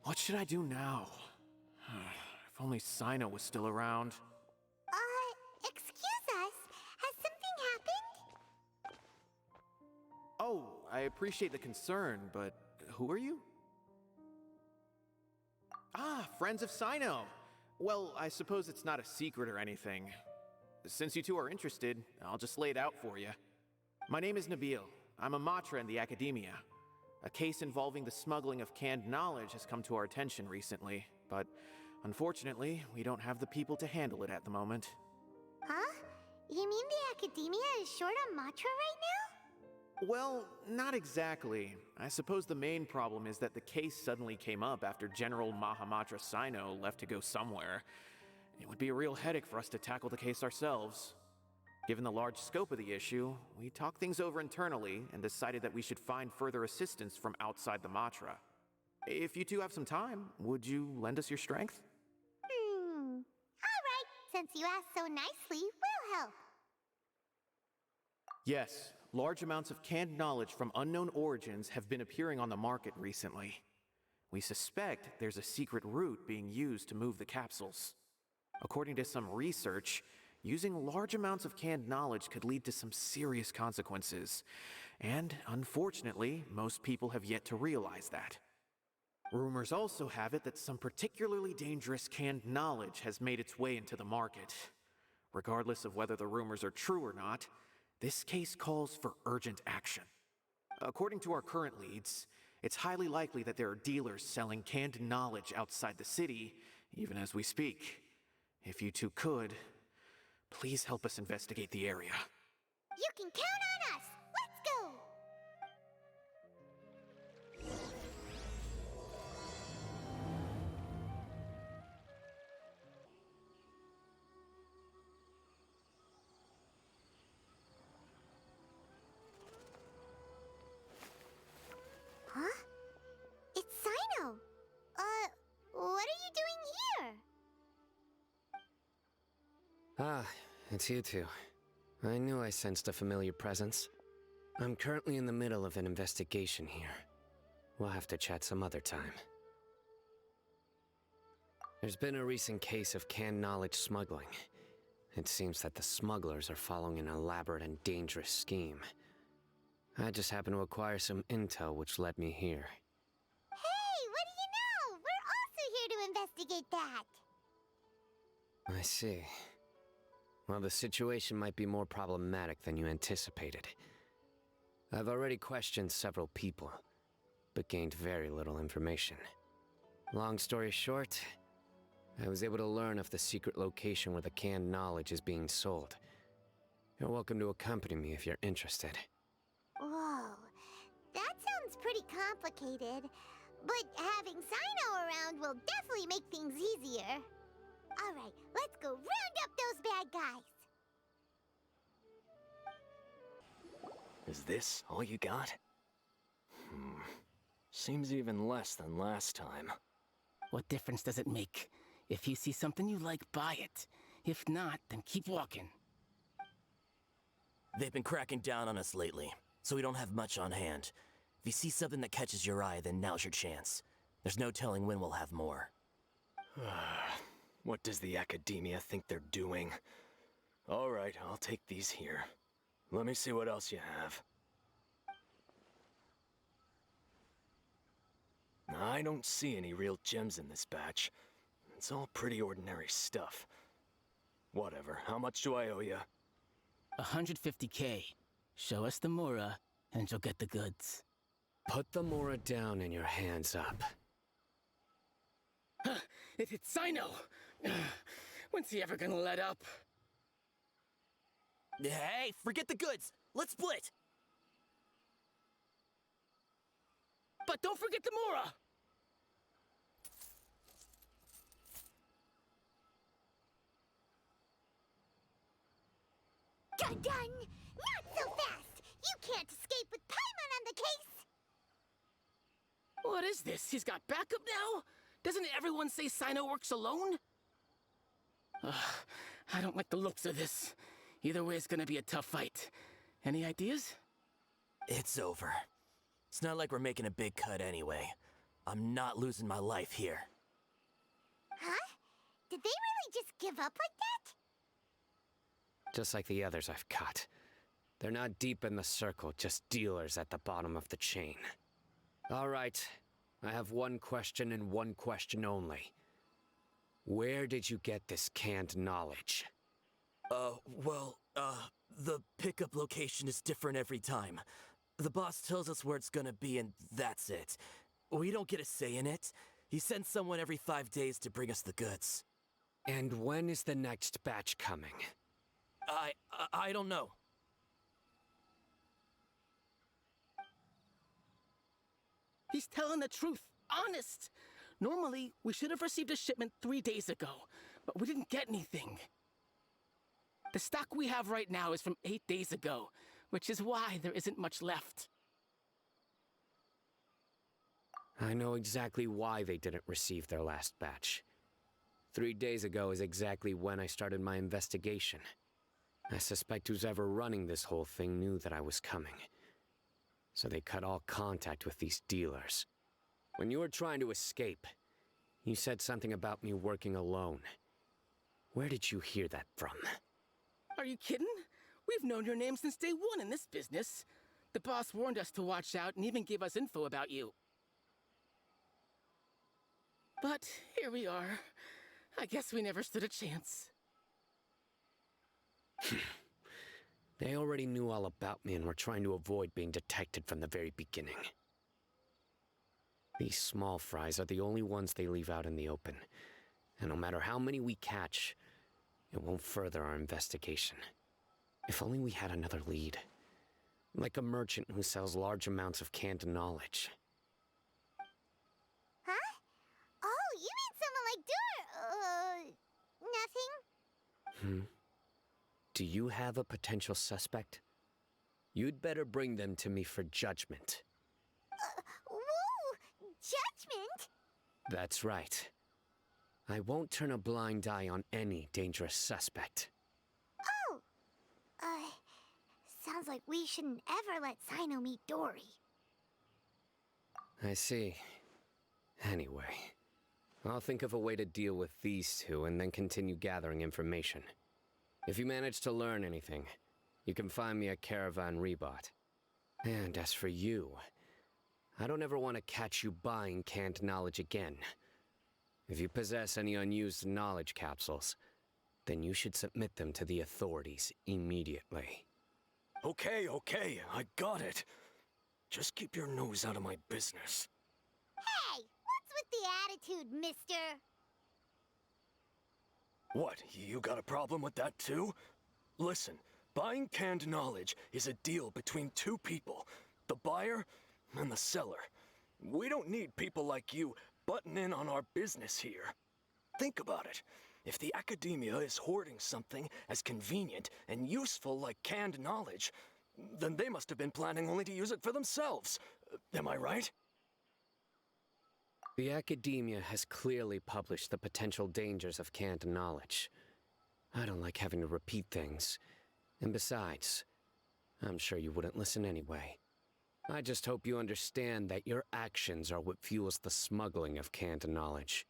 What should I do now? If only Sino was still around. Excuse us. Has something happened? Oh, I appreciate the concern, but who are you? Ah, friends of Sino. Well, I suppose it's not a secret or anything. Since you two are interested, I'll just lay it out for you. My name is Nabil. I'm a matra in the academia. A case involving the smuggling of canned knowledge has come to our attention recently, but unfortunately, we don't have the people to handle it at the moment. Huh? You mean the academia is short on matra right now? Well, not exactly. I suppose the main problem is that the case suddenly came up after General Mahamatra Sino left to go somewhere. It would be a real headache for us to tackle the case ourselves. Given the large scope of the issue, we talked things over internally and decided that we should find further assistance from outside the Matra. If you two have some time, would you lend us your strength? Alright, since you asked so nicely, we'll help. Yes, large amounts of canned knowledge from unknown origins have been appearing on the market recently. We suspect there's a secret route being used to move the capsules. According to some research, using large amounts of canned knowledge could lead to some serious consequences, and unfortunately, most people have yet to realize that. Rumors also have it that some particularly dangerous canned knowledge has made its way into the market. Regardless of whether the rumors are true or not, this case calls for urgent action. According to our current leads, it's highly likely that there are dealers selling canned knowledge outside the city, even as we speak. If you two could, please help us investigate the area. You can count on us! Let's go! Huh? It's Sino! What are you doing here? Ah, it's you two. I knew I sensed a familiar presence. I'm currently in the middle of an investigation here. We'll have to chat some other time. There's been a recent case of canned knowledge smuggling. It seems that the smugglers are following an elaborate and dangerous scheme. I just happened to acquire some intel which led me here. Hey, what do you know? We're also here to investigate that. I see. Well, the situation might be more problematic than you anticipated. I've already questioned several people, but gained very little information. Long story short, I was able to learn of the secret location where the canned knowledge is being sold. You're welcome to accompany me if you're interested. Whoa, that sounds pretty complicated. But having Sino around will definitely make things easier. Alright, let's go round up those bad guys. Is this all you got? Seems even less than last time. What difference does it make? If you see something you like, buy it. If not, then keep walking. They've been cracking down on us lately, so we don't have much on hand. If you see something that catches your eye, then now's your chance. There's no telling when we'll have more. What does the academia think they're doing? Alright, I'll take these here. Let me see what else you have. I don't see any real gems in this batch. It's all pretty ordinary stuff. Whatever, how much do I owe you? 150K. Show us the Mora, and you'll get the goods. Put the Mora down and your hands up. It hit Sino! When's he ever gonna let up? Hey, forget the goods! Let's split! But don't forget the Mora! Done! Not so fast! You can't escape with Paimon on the case! What is this? He's got backup now? Doesn't everyone say Sino works alone? I don't like the looks of this. Either way, it's gonna be a tough fight. Any ideas? It's over. It's not like we're making a big cut anyway. I'm not losing my life here. Huh? Did they really just give up like that? Just like the others I've caught. They're not deep in the circle, just dealers at the bottom of the chain. All right, I have one question and one question only. Where did you get this canned knowledge? The pickup location is different every time. The boss tells us where it's gonna be and that's it. We don't get a say in it. He sends someone every 5 days to bring us the goods. And when is the next batch coming? I don't know. He's telling the truth. Honest. Normally, we should have received a shipment 3 days ago, but we didn't get anything. The stock we have right now is from 8 days ago, which is why there isn't much left. I know exactly why they didn't receive their last batch. 3 days ago is exactly when I started my investigation. I suspect who's ever running this whole thing knew that I was coming. So they cut all contact with these dealers. When you were trying to escape, you said something about me working alone. Where did you hear that from? Are you kidding? We've known your name since day one in this business. The boss warned us to watch out and even gave us info about you. But here we are. I guess we never stood a chance. They already knew all about me and were trying to avoid being detected from the very beginning. These small fries are the only ones they leave out in the open. And no matter how many we catch, it won't further our investigation. If only we had another lead. Like a merchant who sells large amounts of canned knowledge. Huh? Oh, you mean someone like nothing? Do you have a potential suspect? You'd better bring them to me for judgment. Whoa! Judgment? That's right. I won't turn a blind eye on any dangerous suspect. Oh! Sounds like we shouldn't ever let Sino meet Dory. I see. Anyway, I'll think of a way to deal with these two and then continue gathering information. If you manage to learn anything, you can find me at Caravan Rebot. And as for you, I don't ever want to catch you buying canned knowledge again. If you possess any unused knowledge capsules, then you should submit them to the authorities immediately. Okay, I got it. Just keep your nose out of my business. Hey! What's with the attitude, mister? What, you got a problem with that too? Listen, buying canned knowledge is a deal between two people, the buyer and the seller. We don't need people like you butting in on our business here. Think about it. If the academia is hoarding something as convenient and useful like canned knowledge, then they must have been planning only to use it for themselves. Am I right? The academia has clearly published the potential dangers of canned knowledge. I don't like having to repeat things. And besides, I'm sure you wouldn't listen anyway. I just hope you understand that your actions are what fuels the smuggling of canned knowledge.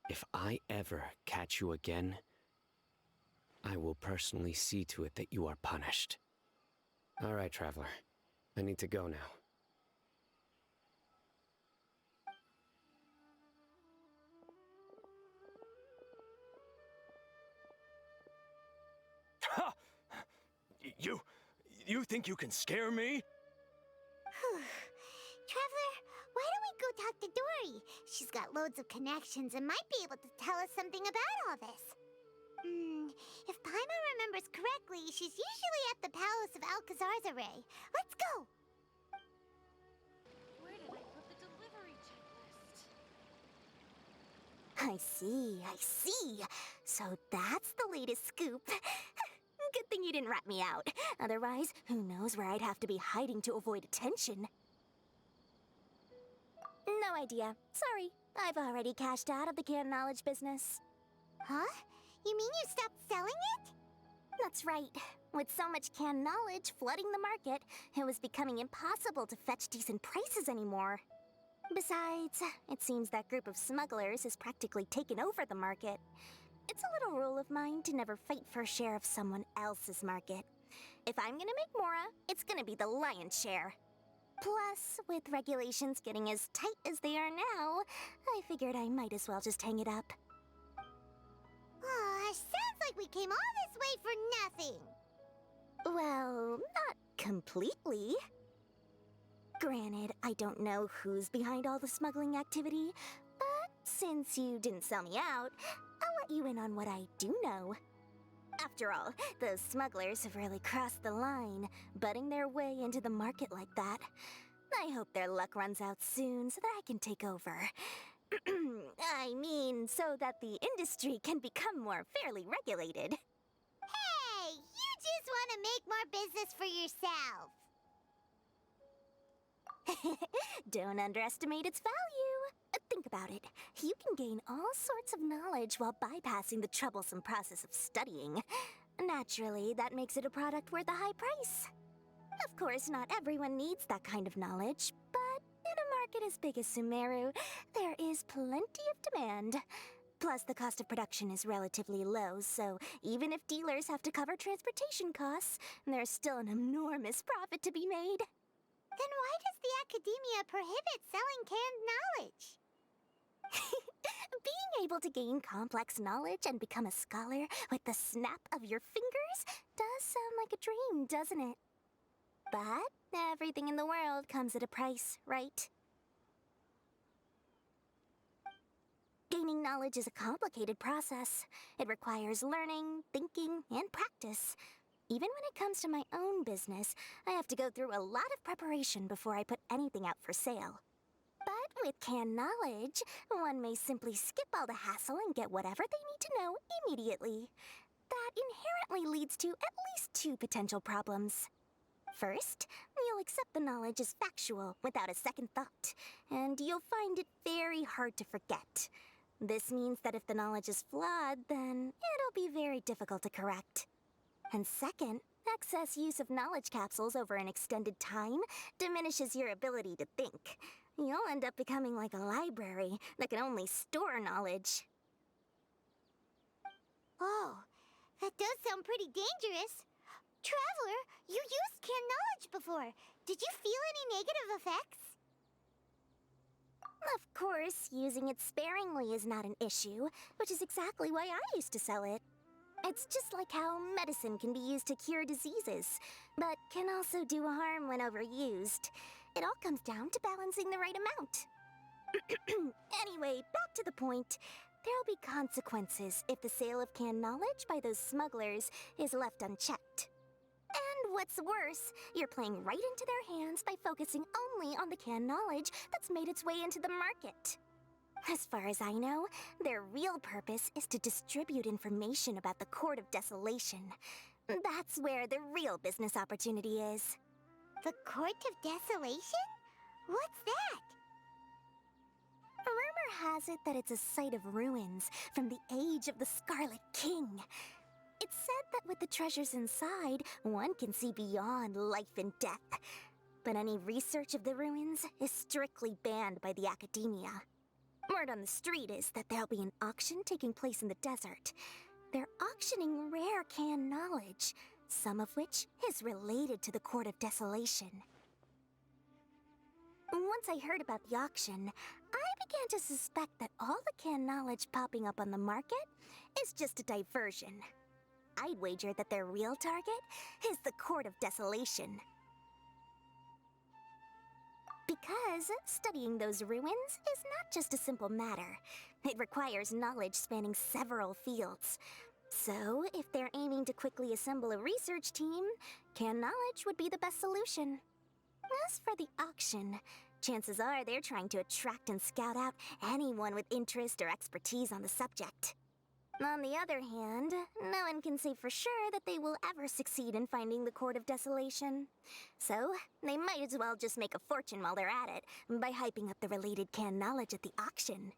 If I ever catch you again, I will personally see to it that you are punished. All right, Traveler. I need to go now. Ha! You think you can scare me? Traveler, why don't we go talk to Dory? She's got loads of connections and might be able to tell us something about all this. If Paimon remembers correctly, she's usually at the Palace of Alcazar's Array. Let's go! Where did I put the delivery checklist? I see. So that's the latest scoop. Good thing you didn't rat me out. Otherwise, who knows where I'd have to be hiding to avoid attention. No idea. Sorry. I've already cashed out of the canned knowledge business. Huh? You mean you stopped selling it? That's right. With so much canned knowledge flooding the market, it was becoming impossible to fetch decent prices anymore. Besides, it seems that group of smugglers has practically taken over the market. It's a little rule of mine to never fight for a share of someone else's market. If I'm gonna make Mora, it's gonna be the lion's share. Plus, with regulations getting as tight as they are now, I figured I might as well just hang it up. Oh, sounds like we came all this way for nothing. Well, not completely. Granted, I don't know who's behind all the smuggling activity, but since you didn't sell me out, I'll let you in on what I do know. After all, those smugglers have really crossed the line, butting their way into the market like that. I hope their luck runs out soon so that I can take over. I mean, so that the industry can become more fairly regulated. Hey, you just want to make more business for yourself. Don't underestimate its value. Think about it. You can gain all sorts of knowledge while bypassing the troublesome process of studying. Naturally, that makes it a product worth a high price. Of course, not everyone needs that kind of knowledge, but in a market as big as Sumeru, there is plenty of demand. Plus, the cost of production is relatively low, so even if dealers have to cover transportation costs, there's still an enormous profit to be made. Then why does the academia prohibit selling canned knowledge? Being able to gain complex knowledge and become a scholar with the snap of your fingers does sound like a dream, doesn't it? But everything in the world comes at a price, right? Gaining knowledge is a complicated process. It requires learning, thinking, and practice. Even when it comes to my own business, I have to go through a lot of preparation before I put anything out for sale. But with canned knowledge, one may simply skip all the hassle and get whatever they need to know immediately. That inherently leads to at least two potential problems. First, you'll accept the knowledge as factual without a second thought, and you'll find it very hard to forget. This means that if the knowledge is flawed, then it'll be very difficult to correct. And second, excess use of knowledge capsules over an extended time diminishes your ability to think. You'll end up becoming like a library that can only store knowledge. Oh, that does sound pretty dangerous. Traveler, you used canned knowledge before. Did you feel any negative effects? Of course, using it sparingly is not an issue, which is exactly why I used to sell it. It's just like how medicine can be used to cure diseases, but can also do harm when overused. It all comes down to balancing the right amount. Anyway, back to the point. There'll be consequences if the sale of canned knowledge by those smugglers is left unchecked. And what's worse, you're playing right into their hands by focusing only on the canned knowledge that's made its way into the market. As far as I know, their real purpose is to distribute information about the Court of Desolation. That's where the real business opportunity is. The Court of Desolation? What's that? Rumor has it that it's a site of ruins from the age of the Scarlet King. It's said that with the treasures inside, one can see beyond life and death. But any research of the ruins is strictly banned by the academia. Word on the street is that there'll be an auction taking place in the desert. They're auctioning rare canned knowledge, some of which is related to the Court of Desolation. Once I heard about the auction, I began to suspect that all the canned knowledge popping up on the market is just a diversion. I'd wager that their real target is the Court of Desolation. Because studying those ruins is not just a simple matter. It requires knowledge spanning several fields. So, if they're aiming to quickly assemble a research team, canned knowledge would be the best solution. As for the auction, chances are they're trying to attract and scout out anyone with interest or expertise on the subject. On the other hand, no one can say for sure that they will ever succeed in finding the Court of Desolation. So, they might as well just make a fortune while they're at it by hyping up the related canned knowledge at the auction.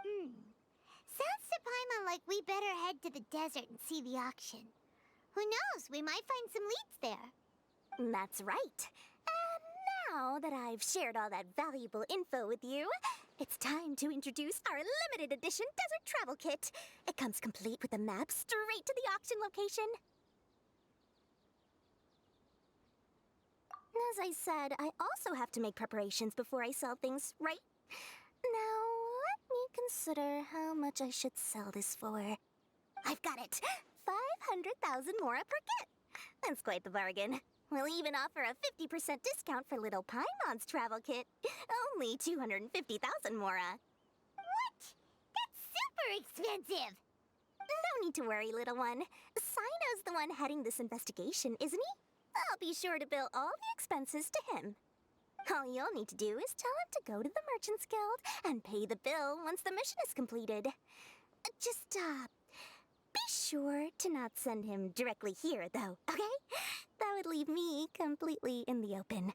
Sounds to Paimon like we better head to the desert and see the auction. Who knows, we might find some leads there. That's right. And Now that I've shared all that valuable info with you, it's time to introduce our limited edition desert travel kit. It comes complete with a map straight to the auction location. As I said, I also have to make preparations before I sell things, right? Now, let me consider how much I should sell this for. I've got it! 500,000 mora per kit! That's quite the bargain. We'll even offer a 50% discount for Little Paimon's travel kit. Only 250,000 mora. What? That's super expensive! No need to worry, little one. Sino's the one heading this investigation, isn't he? I'll be sure to bill all the expenses to him. All you'll need to do is tell him to go to the Merchants Guild and pay the bill once the mission is completed. Just, be sure to not send him directly here, though, okay? That would leave me completely in the open.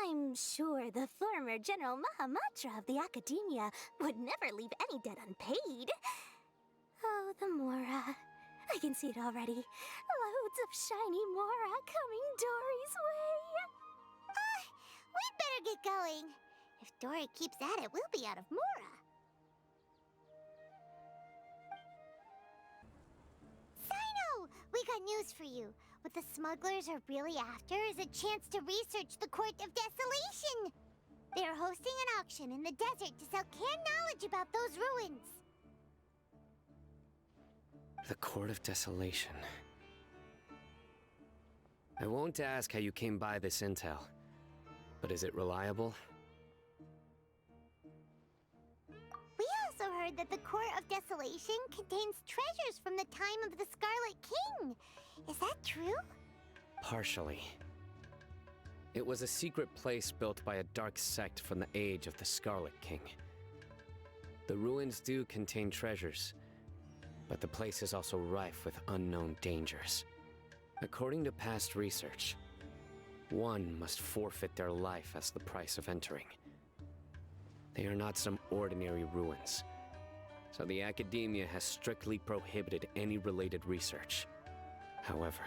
I'm sure the former General Mahamatra of the Academia would never leave any debt unpaid. Oh, the Mora. I can see it already. Loads of shiny Mora coming Dory's way. We'd better get going. If Dory keeps at it, we'll be out of Mora. Sino! We got news for you. What the smugglers are really after is a chance to research the Court of Desolation. They are hosting an auction in the desert to sell canned knowledge about those ruins. The Court of Desolation. I won't ask how you came by this intel, but is it reliable? We also heard that the Court of Desolation contains treasures from the time of the Scarlet King. Is that true? Partially. It was a secret place built by a dark sect from the age of the Scarlet King. The ruins do contain treasures, but the place is also rife with unknown dangers. According to past research, one must forfeit their life as the price of entering. They are not some ordinary ruins, so the Academia has strictly prohibited any related research. However,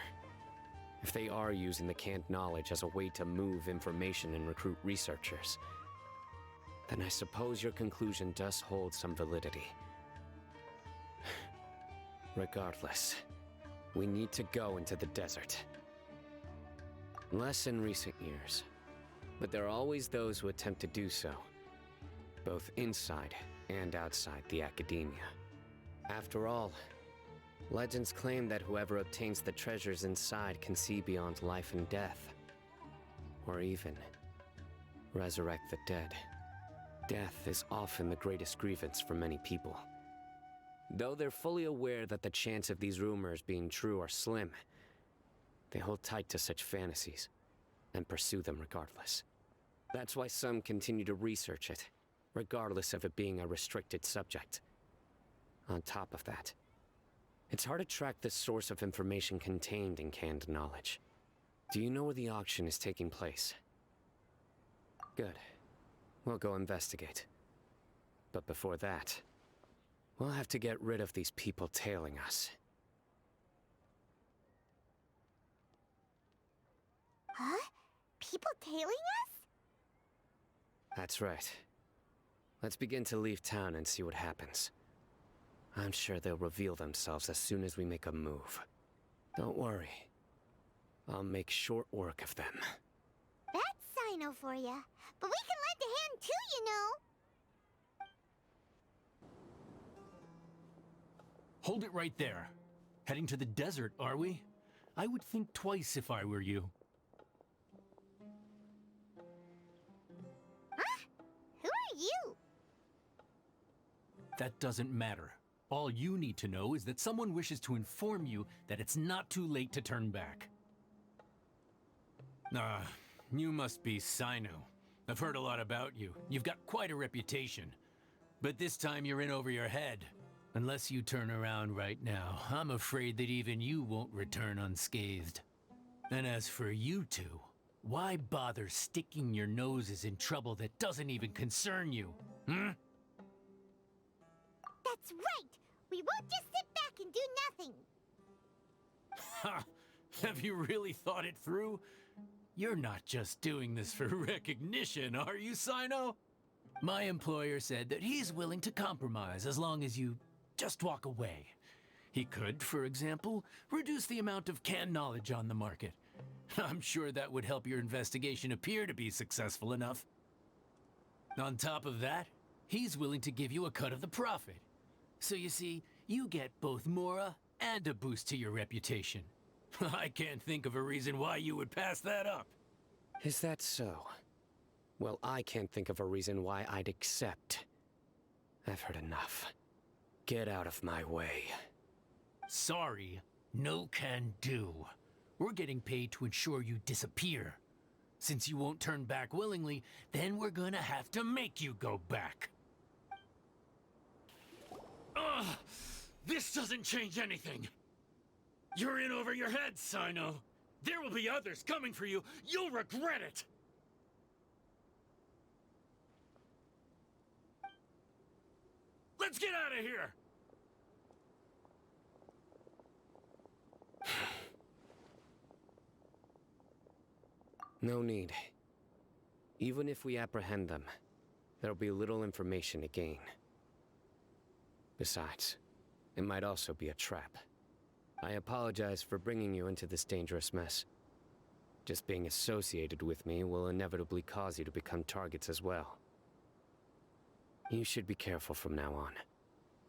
if they are using the canned knowledge as a way to move information and recruit researchers, then I suppose your conclusion does hold some validity. Regardless, we need to go into the desert. Less in recent years, but there are always those who attempt to do so, both inside and outside the Academia. After all, legends claim that whoever obtains the treasures inside can see beyond life and death, or even resurrect the dead. Death is often the greatest grievance for many people. Though they're fully aware that the chance of these rumors being true are slim, they hold tight to such fantasies and pursue them regardless. That's why some continue to research it, regardless of it being a restricted subject. On top of that, it's hard to track the source of information contained in canned knowledge. Do you know where the auction is taking place? Good. We'll go investigate. But before that, we'll have to get rid of these people tailing us. Huh? People tailing us? That's right. Let's begin to leave town and see what happens. I'm sure they'll reveal themselves as soon as we make a move. Don't worry. I'll make short work of them. That's Sino for ya. But we can lend a hand too, you know. Hold it right there. Heading to the desert, are we? I would think twice if I were you. Huh? Who are you? That doesn't matter. All you need to know is that someone wishes to inform you that it's not too late to turn back. You must be Sino. I've heard a lot about you. You've got quite a reputation. But this time you're in over your head. Unless you turn around right now, I'm afraid that even you won't return unscathed. And as for you two, why bother sticking your noses in trouble that doesn't even concern you? That's right! We won't just sit back and do nothing! Ha! Have you really thought it through? You're not just doing this for recognition, are you, Sino? My employer said that he's willing to compromise as long as you just walk away. He could, for example, reduce the amount of canned knowledge on the market. I'm sure that would help your investigation appear to be successful enough. On top of that, he's willing to give you a cut of the profit. So you see, you get both Mora and a boost to your reputation. I can't think of a reason why you would pass that up. Is that so? Well, I can't think of a reason why I'd accept. I've heard enough. Get out of my way. Sorry, no can do. We're getting paid to ensure you disappear. Since you won't turn back willingly, then we're gonna have to make you go back. Ugh! This doesn't change anything! You're in over your head, Sino! There will be others coming for you! You'll regret it! Let's get out of here! No need. Even if we apprehend them, there'll be little information to gain. Besides, it might also be a trap. I apologize for bringing you into this dangerous mess. Just being associated with me will inevitably cause you to become targets as well. You should be careful from now on.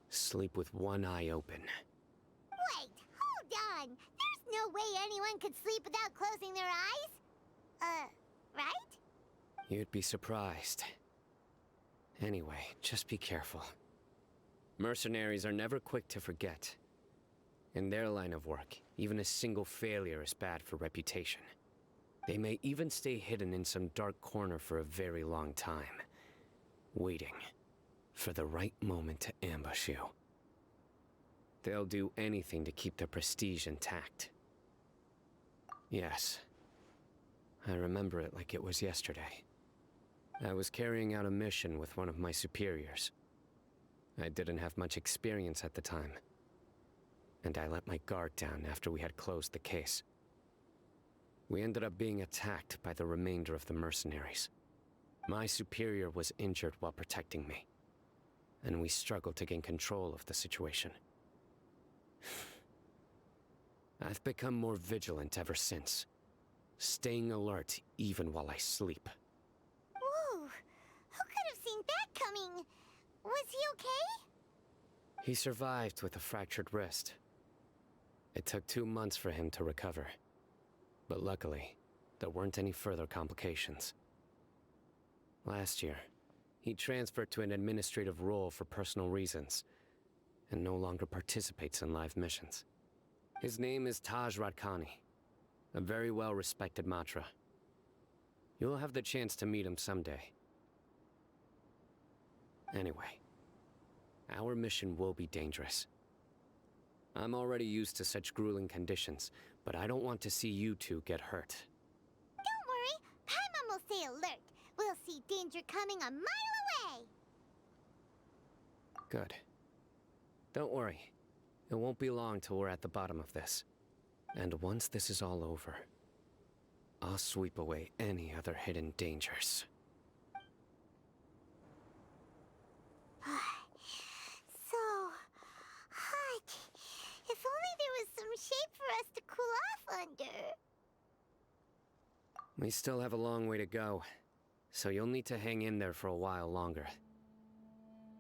Sleep with one eye open. Wait, hold on. There's no way anyone could sleep without closing their eyes. Right? You'd be surprised. Anyway, just be careful. Mercenaries are never quick to forget. In their line of work, even a single failure is bad for reputation. They may even stay hidden in some dark corner for a very long time, waiting for the right moment to ambush you. They'll do anything to keep their prestige intact. Yes, I remember it like it was yesterday. I was carrying out a mission with one of my superiors. I didn't have much experience at the time, and I let my guard down after we had closed the case. We ended up being attacked by the remainder of the mercenaries. My superior was injured while protecting me, and we struggled to gain control of the situation. I've become more vigilant ever since, staying alert even while I sleep. Whoa! Who could have seen that coming? Was he okay? He survived with a fractured wrist. It took 2 months for him to recover. But luckily, there weren't any further complications. Last year, he transferred to an administrative role for personal reasons, and no longer participates in live missions. His name is Taj Radkani, a very well-respected Matra. You'll have the chance to meet him someday. Anyway, our mission will be dangerous. I'm already used to such grueling conditions, but I don't want to see you two get hurt. Don't worry, Paimon will stay alert. We'll see danger coming a mile away. Good. Don't worry. It won't be long till we're at the bottom of this. And once this is all over, I'll sweep away any other hidden dangers. So hot. If only there was some shade for us to cool off under. We still have a long way to go, so you'll need to hang in there for a while longer.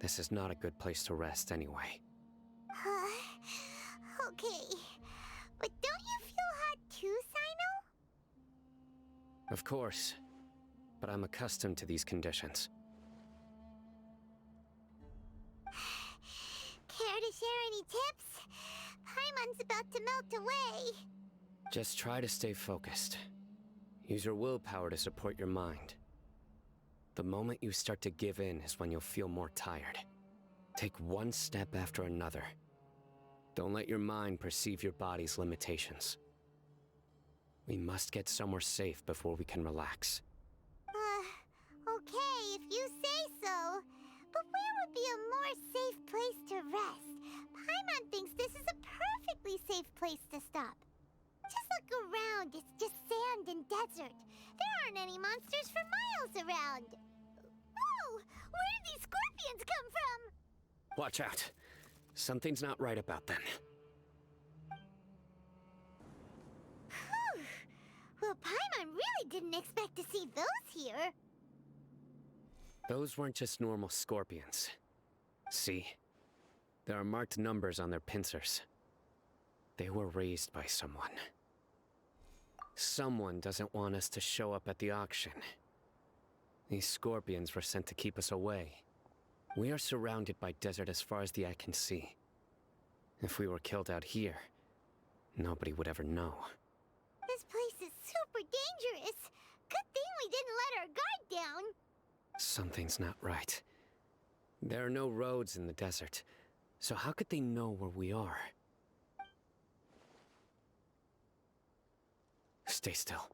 This is not a good place to rest anyway. Okay. But don't you feel hot too, Sino? Of course, but I'm accustomed to these conditions. Care to share any tips? Paimon's about to melt away. Just try to stay focused. Use your willpower to support your mind. The moment you start to give in is when you'll feel more tired. Take one step after another. Don't let your mind perceive your body's limitations. We must get somewhere safe before we can relax. Okay, if you say so. But where would be a more safe place to rest? Paimon thinks this is a perfectly safe place to stop. Just look around. It's just sand and desert. There aren't any monsters for miles around. Whoa! Where did these scorpions come from? Watch out. Something's not right about them. Whew. Well, Paimon really didn't expect to see those here. Those weren't just normal scorpions. See? There are marked numbers on their pincers. They were raised by someone. Someone doesn't want us to show up at the auction. These scorpions were sent to keep us away. We are surrounded by desert as far as the eye can see. If we were killed out here, nobody would ever know. This place is super dangerous. Good thing we didn't let our guard down. Something's not right. There are no roads in the desert, so how could they know where we are? Stay still.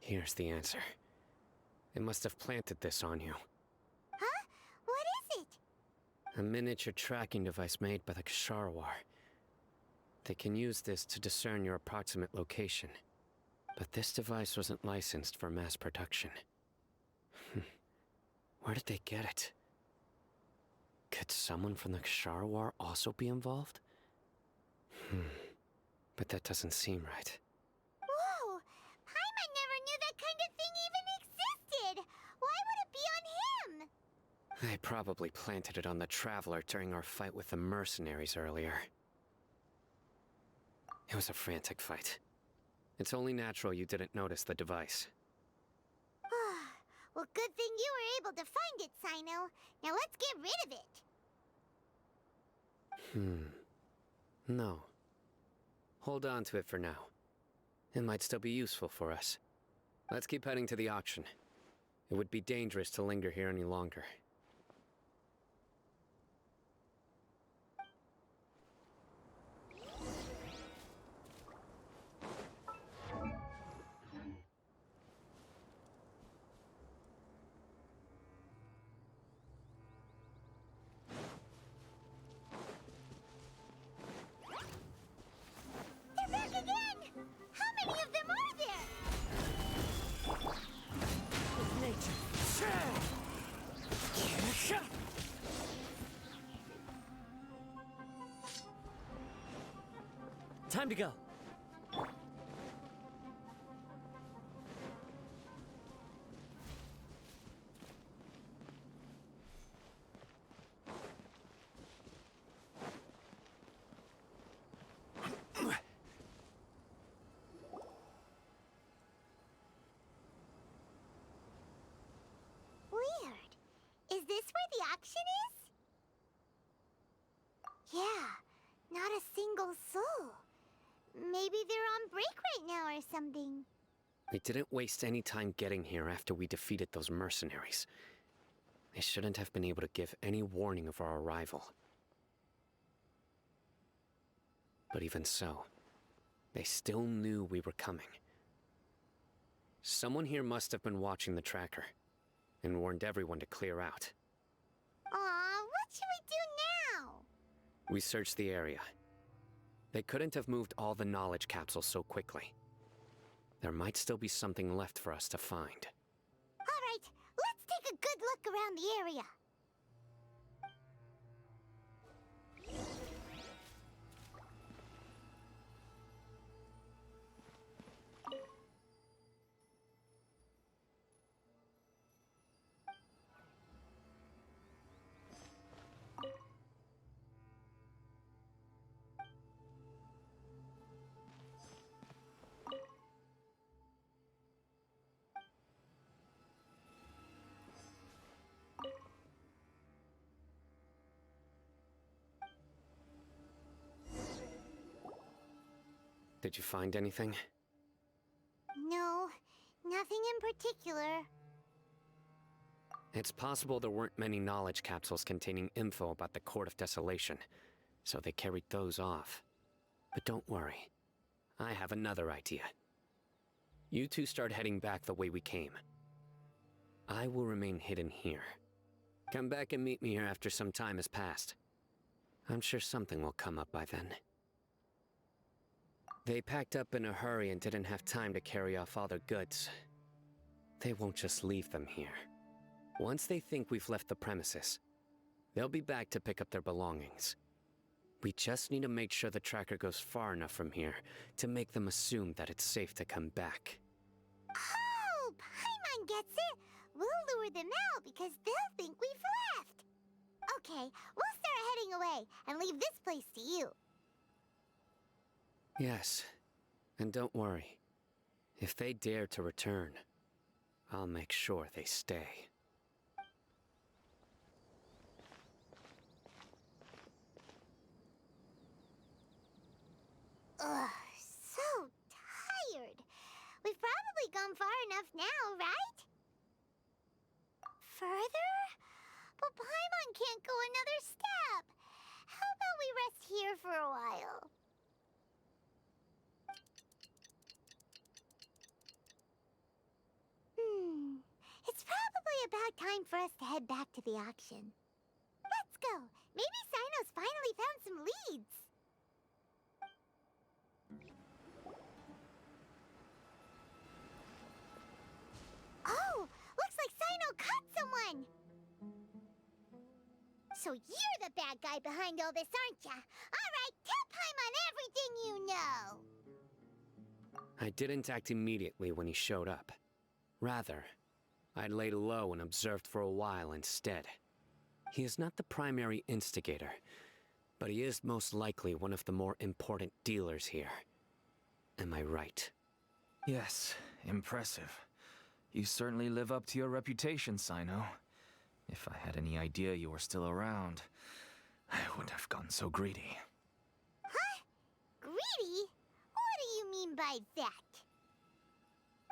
Here's the answer. It must have planted this on you. Huh? What is it? A miniature tracking device made by the Ksharawar. They can use this to discern your approximate location. But this device wasn't licensed for mass production. Where did they get it? Could someone from the Ksharawar also be involved? But that doesn't seem right. Whoa! Paimon never knew that kind of thing even existed! Why would it be on him? They probably planted it on the Traveler during our fight with the mercenaries earlier. It was a frantic fight. It's only natural you didn't notice the device. Well, good thing you were able to find it, Sino. Now let's get rid of it. No. Hold on to it for now. It might still be useful for us. Let's keep heading to the auction. It would be dangerous to linger here any longer. They're back again! How many of them are there? With nature. Time to go. Weird. Is this where the auction is? Yeah, not a single soul. Maybe they're on break right now or something. We didn't waste any time getting here after we defeated those mercenaries. They shouldn't have been able to give any warning of our arrival. But even so, they still knew we were coming. Someone here must have been watching the tracker, and warned everyone to clear out. Aw, what should we do now? We searched the area. They couldn't have moved all the knowledge capsules so quickly. There might still be something left for us to find. All right, let's take a good look around the area. Did you find anything? No, nothing in particular. It's possible there weren't many knowledge capsules containing info about the Court of Desolation, so they carried those off. But don't worry. I have another idea. You two start heading back the way we came. I will remain hidden here. Come back and meet me here after some time has passed. I'm sure something will come up by then. They packed up in a hurry and didn't have time to carry off all their goods. They won't just leave them here. Once they think we've left the premises, they'll be back to pick up their belongings. We just need to make sure the tracker goes far enough from here to make them assume that it's safe to come back. Oh, Paimon gets it. We'll lure them out because they'll think we've left. Okay, we'll start heading away and leave this place to you. Yes, and don't worry. If they dare to return, I'll make sure they stay. Ugh, so tired. We've probably gone far enough now, right? Further? But Paimon can't go another step. How about we rest here for a while? It's probably about time for us to head back to the auction. Let's go. Maybe Sino's finally found some leads. Oh, looks like Sino caught someone. So you're the bad guy behind all this, aren't ya? All right, tell Paimon everything you know. I didn't act immediately when he showed up. Rather, I laid low and observed for a while instead. He is not the primary instigator, but he is most likely one of the more important dealers here. Am I right? Yes, impressive. You certainly live up to your reputation, Sino. If I had any idea you were still around, I wouldn't have gotten so greedy. Huh? Greedy? What do you mean by that?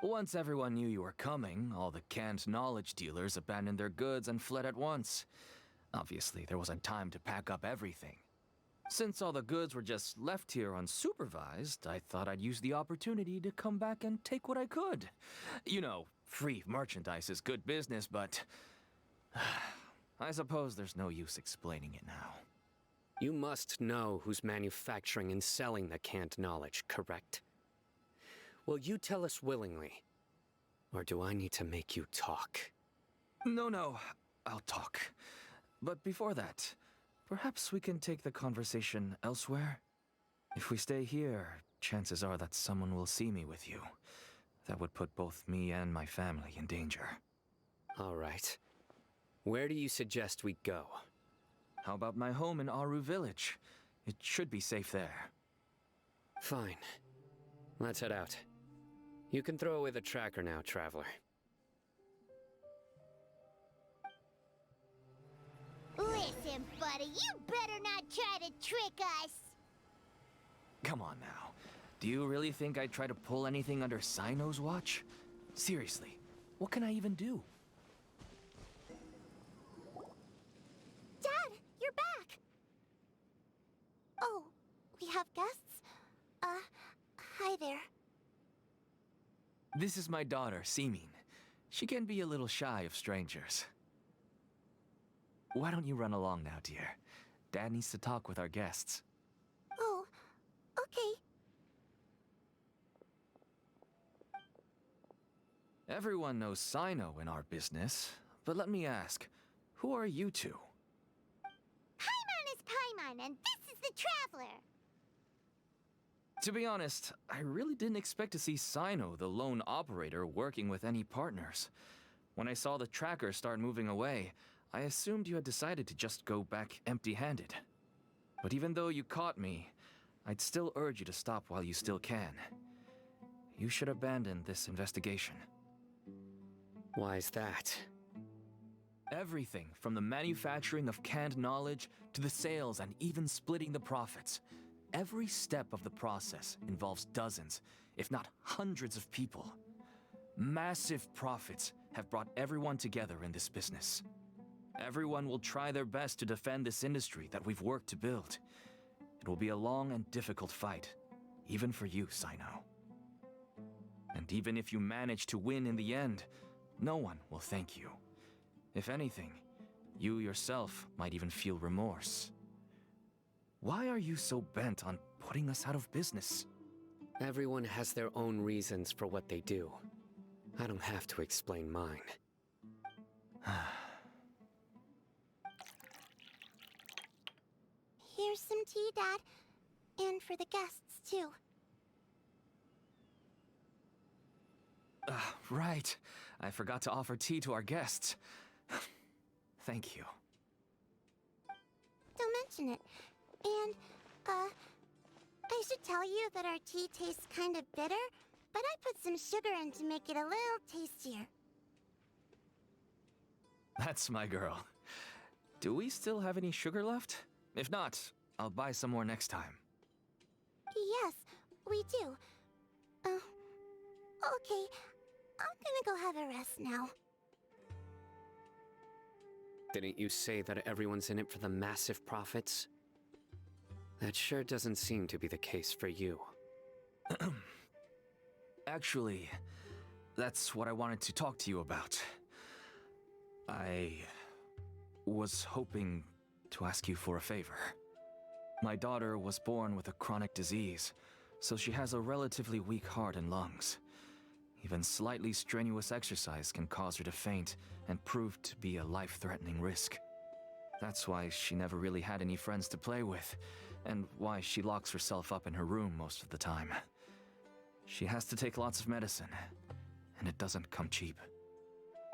Once everyone knew you were coming, all the canned knowledge dealers abandoned their goods and fled at once. Obviously, there wasn't time to pack up everything. Since all the goods were just left here unsupervised, I thought I'd use the opportunity to come back and take what I could. You know, free merchandise is good business, but I suppose there's no use explaining it now. You must know who's manufacturing and selling the canned knowledge, correct? Will you tell us willingly? Or do I need to make you talk? No, I'll talk. But before that, perhaps we can take the conversation elsewhere? If we stay here, chances are that someone will see me with you. That would put both me and my family in danger. All right. Where do you suggest we go? How about my home in Aru Village? It should be safe there. Fine. Let's head out. You can throw away the tracker now, traveler. Listen, buddy, you better not try to trick us. Come on now. Do you really think I'd try to pull anything under Sino's watch? Seriously, what can I even do? Dad, you're back. Oh, we have guests? Hi there. This is my daughter, Seemin. She can be a little shy of strangers. Why don't you run along now, dear? Dad needs to talk with our guests. Oh, okay. Everyone knows Sino in our business, but let me ask, who are you two? Paimon is Paimon, and this is the Traveler. To be honest, I really didn't expect to see Sino, the lone operator, working with any partners. When I saw the tracker start moving away, I assumed you had decided to just go back empty-handed. But even though you caught me, I'd still urge you to stop while you still can. You should abandon this investigation. Why is that? Everything from the manufacturing of canned knowledge to the sales and even splitting the profits. Every step of the process involves dozens, if not hundreds of people. Massive profits have brought everyone together in this business. Everyone will try their best to defend this industry that we've worked to build. It will be a long and difficult fight, even for you, Sino. And even if you manage to win in the end, no one will thank you. If anything, you yourself might even feel remorse. Why are you so bent on putting us out of business? Everyone has their own reasons for what they do. I don't have to explain mine. Here's some tea, Dad. And for the guests, too. Right. I forgot to offer tea to our guests. Thank you. Don't mention it. And, I should tell you that our tea tastes kind of bitter, but I put some sugar in to make it a little tastier. That's my girl. Do we still have any sugar left? If not, I'll buy some more next time. Yes, we do. Okay. I'm gonna go have a rest now. Didn't you say that everyone's in it for the massive profits? That sure doesn't seem to be the case for you. Actually, that's what I wanted to talk to you about. I was hoping to ask you for a favor. My daughter was born with a chronic disease, so she has a relatively weak heart and lungs. Even slightly strenuous exercise can cause her to faint and prove to be a life-threatening risk. That's why she never really had any friends to play with, and why she locks herself up in her room most of the time. She has to take lots of medicine, and it doesn't come cheap.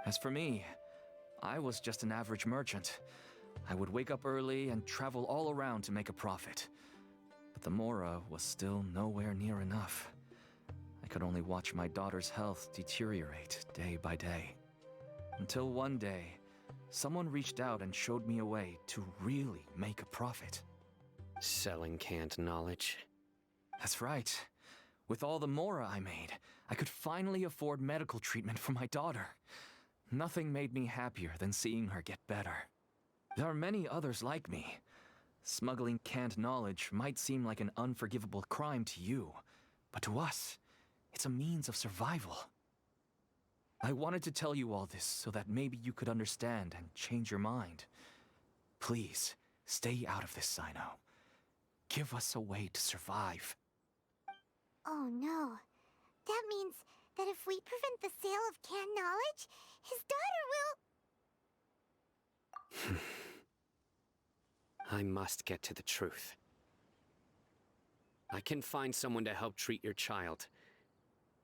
As for me, I was just an average merchant. I would wake up early and travel all around to make a profit. But the Mora was still nowhere near enough. I could only watch my daughter's health deteriorate day by day. Until one day, someone reached out and showed me a way to really make a profit. Selling canned knowledge? That's right. With all the Mora I made, I could finally afford medical treatment for my daughter. Nothing made me happier than seeing her get better. There are many others like me. Smuggling canned knowledge might seem like an unforgivable crime to you, but to us, it's a means of survival. I wanted to tell you all this so that maybe you could understand and change your mind. Please, stay out of this, Sino. Give us a way to survive. Oh no. That means that if we prevent the sale of canned knowledge, his daughter will... I must get to the truth. I can find someone to help treat your child,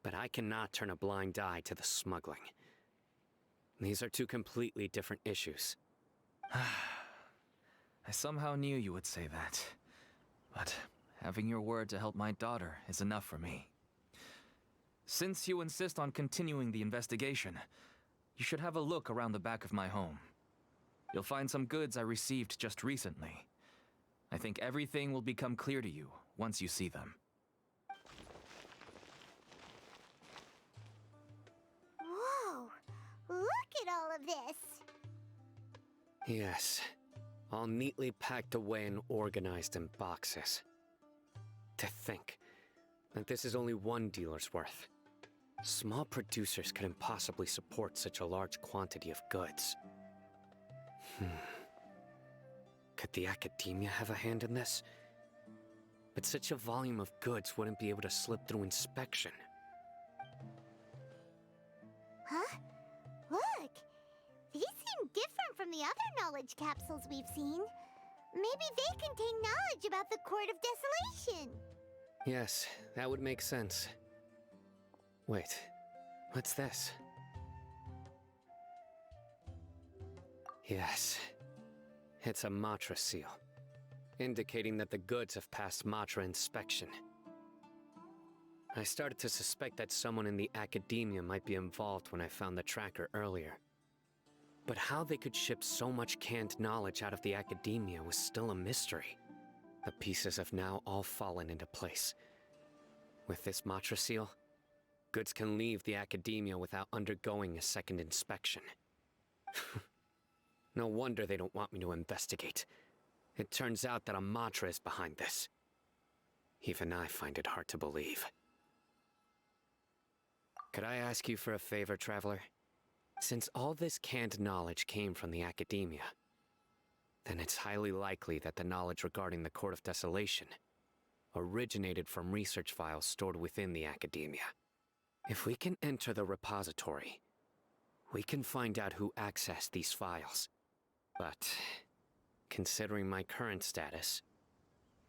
but I cannot turn a blind eye to the smuggling. These are two completely different issues. I somehow knew you would say that. But having your word to help my daughter is enough for me. Since you insist on continuing the investigation, you should have a look around the back of my home. You'll find some goods I received just recently. I think everything will become clear to you once you see them. Whoa! Look at all of this! Yes, all neatly packed away and organized in boxes. To think that this is only one dealer's worth. Small producers couldn't possibly support such a large quantity of goods. Could the academia have a hand in this? But such a volume of goods wouldn't be able to slip through inspection. Huh? Look! These seem different from the other knowledge capsules we've seen. Maybe they contain knowledge about the Court of Desolation. Yes, that would make sense. Wait, what's this? Yes, it's a Matra seal, indicating that the goods have passed Matra inspection. I started to suspect that someone in the academia might be involved when I found the tracker earlier. But how they could ship so much canned knowledge out of the academia was still a mystery. The pieces have now all fallen into place. With this Matra seal, goods can leave the academia without undergoing a second inspection. No wonder they don't want me to investigate. It turns out that a Matra is behind this. Even I find it hard to believe. Could I ask you for a favor, Traveler? Since all this canned knowledge came from the academia, then it's highly likely that the knowledge regarding the Court of Desolation originated from research files stored within the Academia. If we can enter the repository, we can find out who accessed these files. But, considering my current status,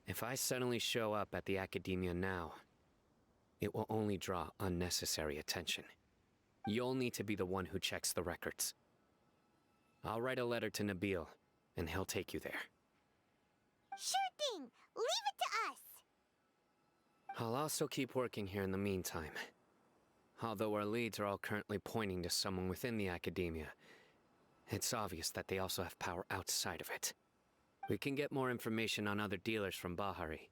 if I suddenly show up at the Academia now, it will only draw unnecessary attention. You'll need to be the one who checks the records. I'll write a letter to Nabil, and he'll take you there. Sure thing! Leave it to us! I'll also keep working here in the meantime. Although our leads are all currently pointing to someone within the Academia, it's obvious that they also have power outside of it. We can get more information on other dealers from Bahari.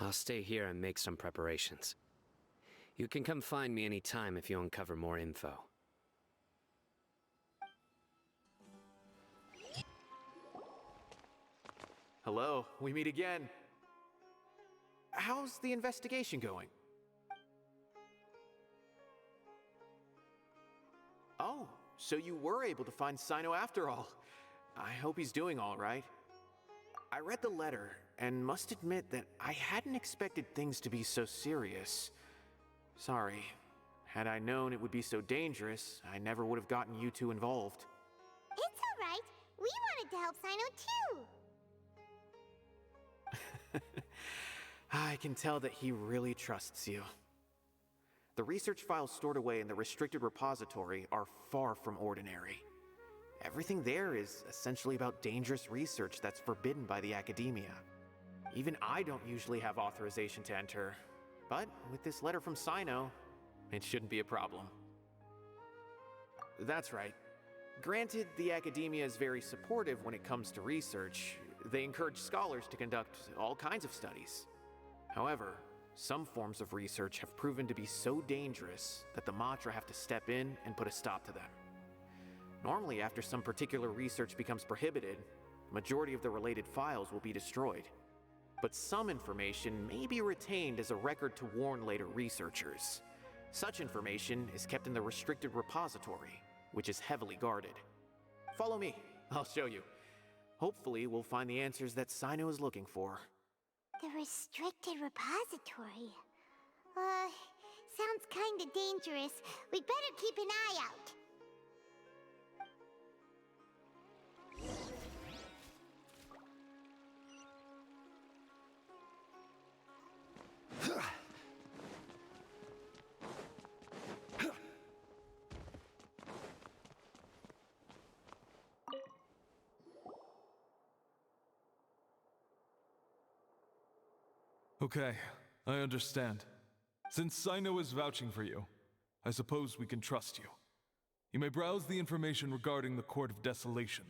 I'll stay here and make some preparations. You can come find me anytime if you uncover more info. Hello, we meet again. How's the investigation going? Oh, so you were able to find Sino after all. I hope he's doing all right. I read the letter, and must admit that I hadn't expected things to be so serious. Sorry. Had I known it would be so dangerous, I never would have gotten you two involved. It's alright. We wanted to help Sino too. I can tell that he really trusts you. The research files stored away in the restricted repository are far from ordinary. Everything there is essentially about dangerous research that's forbidden by the Academia. Even I don't usually have authorization to enter, but with this letter from Sino, it shouldn't be a problem. That's right. Granted, the Academia is very supportive when it comes to research. They encourage scholars to conduct all kinds of studies. However, some forms of research have proven to be so dangerous that the Matra have to step in and put a stop to them. Normally, after some particular research becomes prohibited, the majority of the related files will be destroyed. But some information may be retained as a record to warn later researchers. Such information is kept in the restricted repository, which is heavily guarded. Follow me, I'll show you. Hopefully, we'll find the answers that Sino is looking for. The restricted repository. Sounds kinda dangerous. We'd better keep an eye out. Okay, I understand. Since Sino is vouching for you, I suppose we can trust you. You may browse the information regarding the Court of Desolation.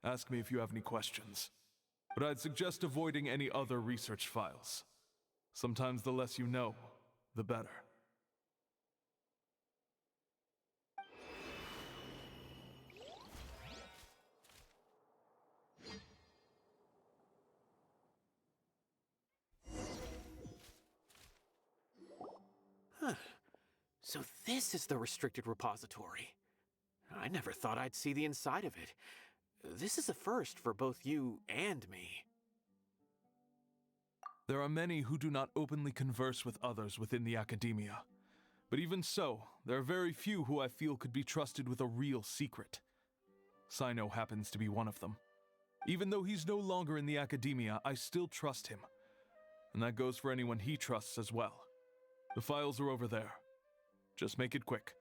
Ask me if you have any questions. But I'd suggest avoiding any other research files. Sometimes the less you know, the better. So this is the restricted repository. I never thought I'd see the inside of it. This is a first for both you and me. There are many who do not openly converse with others within the Academia. But even so, there are very few who I feel could be trusted with a real secret. Sino happens to be one of them. Even though he's no longer in the Academia, I still trust him. And that goes for anyone he trusts as well. The files are over there. Just make it quick.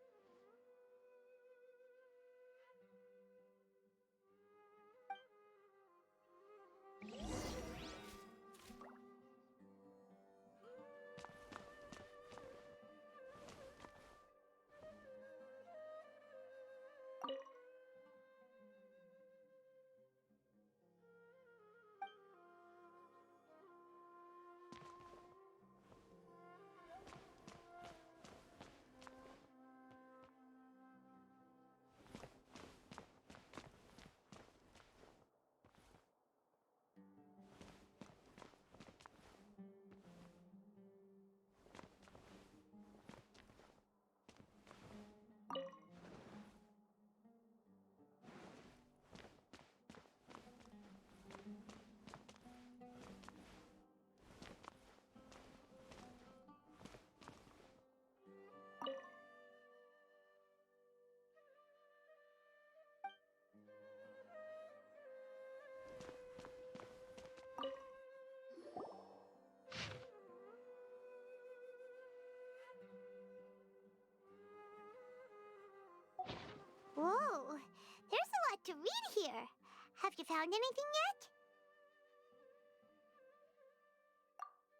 you found anything yet?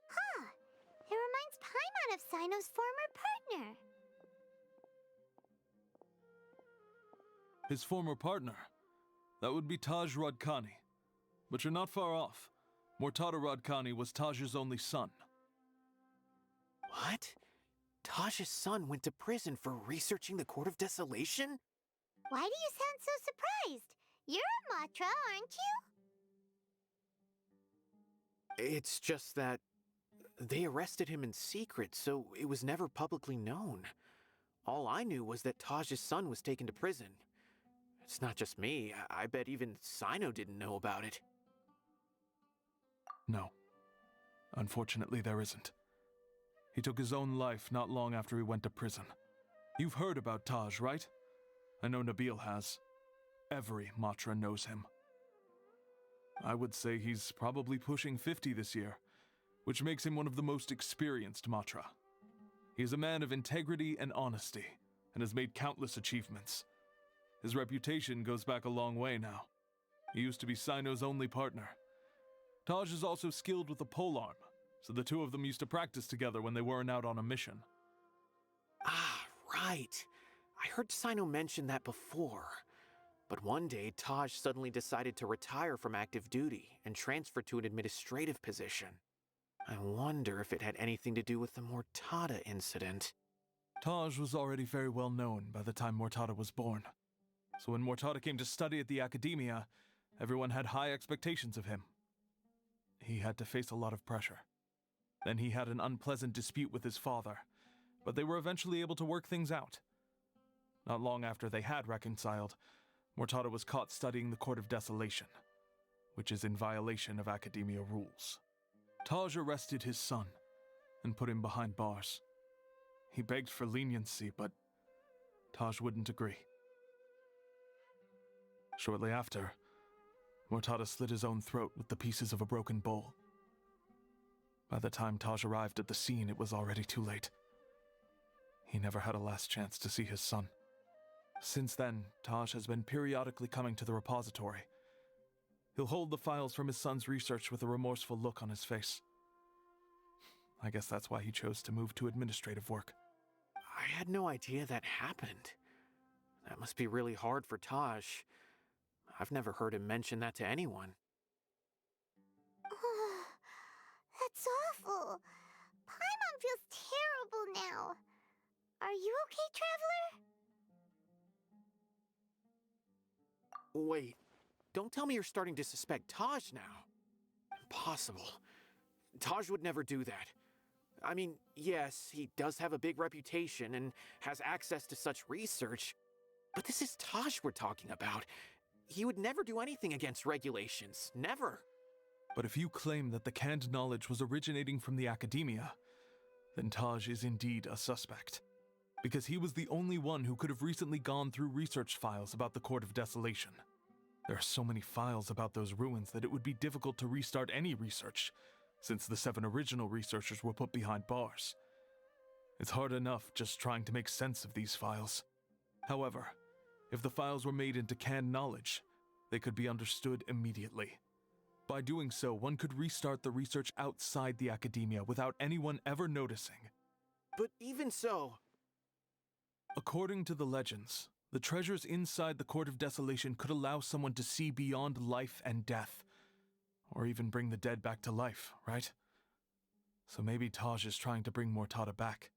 Huh. It reminds Paimon of Sino's former partner. His former partner? That would be Taj Radkani. But you're not far off. Mortada Radkani was Taj's only son. What? Taj's son went to prison for researching the Court of Desolation? Why do you sound so surprised? You're a Matra, aren't you? It's just that they arrested him in secret, so it was never publicly known. All I knew was that Taj's son was taken to prison. It's not just me. I bet even Sino didn't know about it. No. Unfortunately, there isn't. He took his own life not long after he went to prison. You've heard about Taj, right? I know Nabil has. Every Matra knows him. I would say he's probably pushing 50 this year, which makes him one of the most experienced Matra. He is a man of integrity and honesty, and has made countless achievements. His reputation goes back a long way now. He used to be Sino's only partner. Taj is also skilled with the polearm, so the two of them used to practice together when they weren't out on a mission. Ah, right. I heard Sino mention that before. But one day, Taj suddenly decided to retire from active duty and transfer to an administrative position. I wonder if it had anything to do with the Mortada incident. Taj was already very well known by the time Mortada was born. So when Mortada came to study at the Academia, everyone had high expectations of him. He had to face a lot of pressure. Then he had an unpleasant dispute with his father, but they were eventually able to work things out. Not long after they had reconciled, Mortada was caught studying the Court of Desolation, which is in violation of Academia rules. Taj arrested his son and put him behind bars. He begged for leniency, but Taj wouldn't agree. Shortly after, Mortada slit his own throat with the pieces of a broken bowl. By the time Taj arrived at the scene, it was already too late. He never had a last chance to see his son. Since then, Taj has been periodically coming to the repository. He'll hold the files from his son's research with a remorseful look on his face. I guess that's why he chose to move to administrative work. I had no idea that happened. That must be really hard for Taj. I've never heard him mention that to anyone. That's awful. Paimon feels terrible now. Are you okay, Traveler? Wait, don't tell me you're starting to suspect Taj now. Impossible. Taj would never do that. I mean, yes, he does have a big reputation and has access to such research, but this is Taj we're talking about. He would never do anything against regulations. Never. But if you claim that the canned knowledge was originating from the Academia, then Taj is indeed a suspect. Because he was the only one who could have recently gone through research files about the Court of Desolation. There are so many files about those ruins that it would be difficult to restart any research, since the 7 original researchers were put behind bars. It's hard enough just trying to make sense of these files. However, if the files were made into canned knowledge, they could be understood immediately. By doing so, one could restart the research outside the Academia without anyone ever noticing. But even so... According to the legends, the treasures inside the Court of Desolation could allow someone to see beyond life and death, or even bring the dead back to life, right? So maybe Taj is trying to bring Mortada back.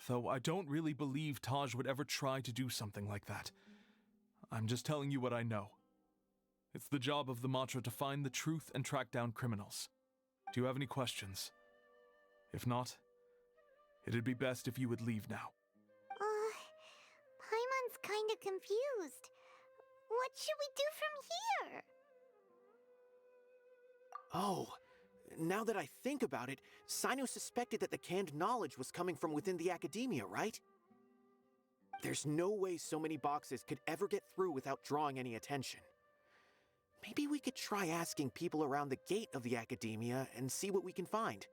Though I don't really believe Taj would ever try to do something like that. I'm just telling you what I know. It's the job of the Matra to find the truth and track down criminals. Do you have any questions? If not, it'd be best if you would leave now. Paimon's kinda confused. What should we do from here? Oh, now that I think about it, Sino suspected that the canned knowledge was coming from within the Academia, right? There's no way so many boxes could ever get through without drawing any attention. Maybe we could try asking people around the gate of the Academia and see what we can find.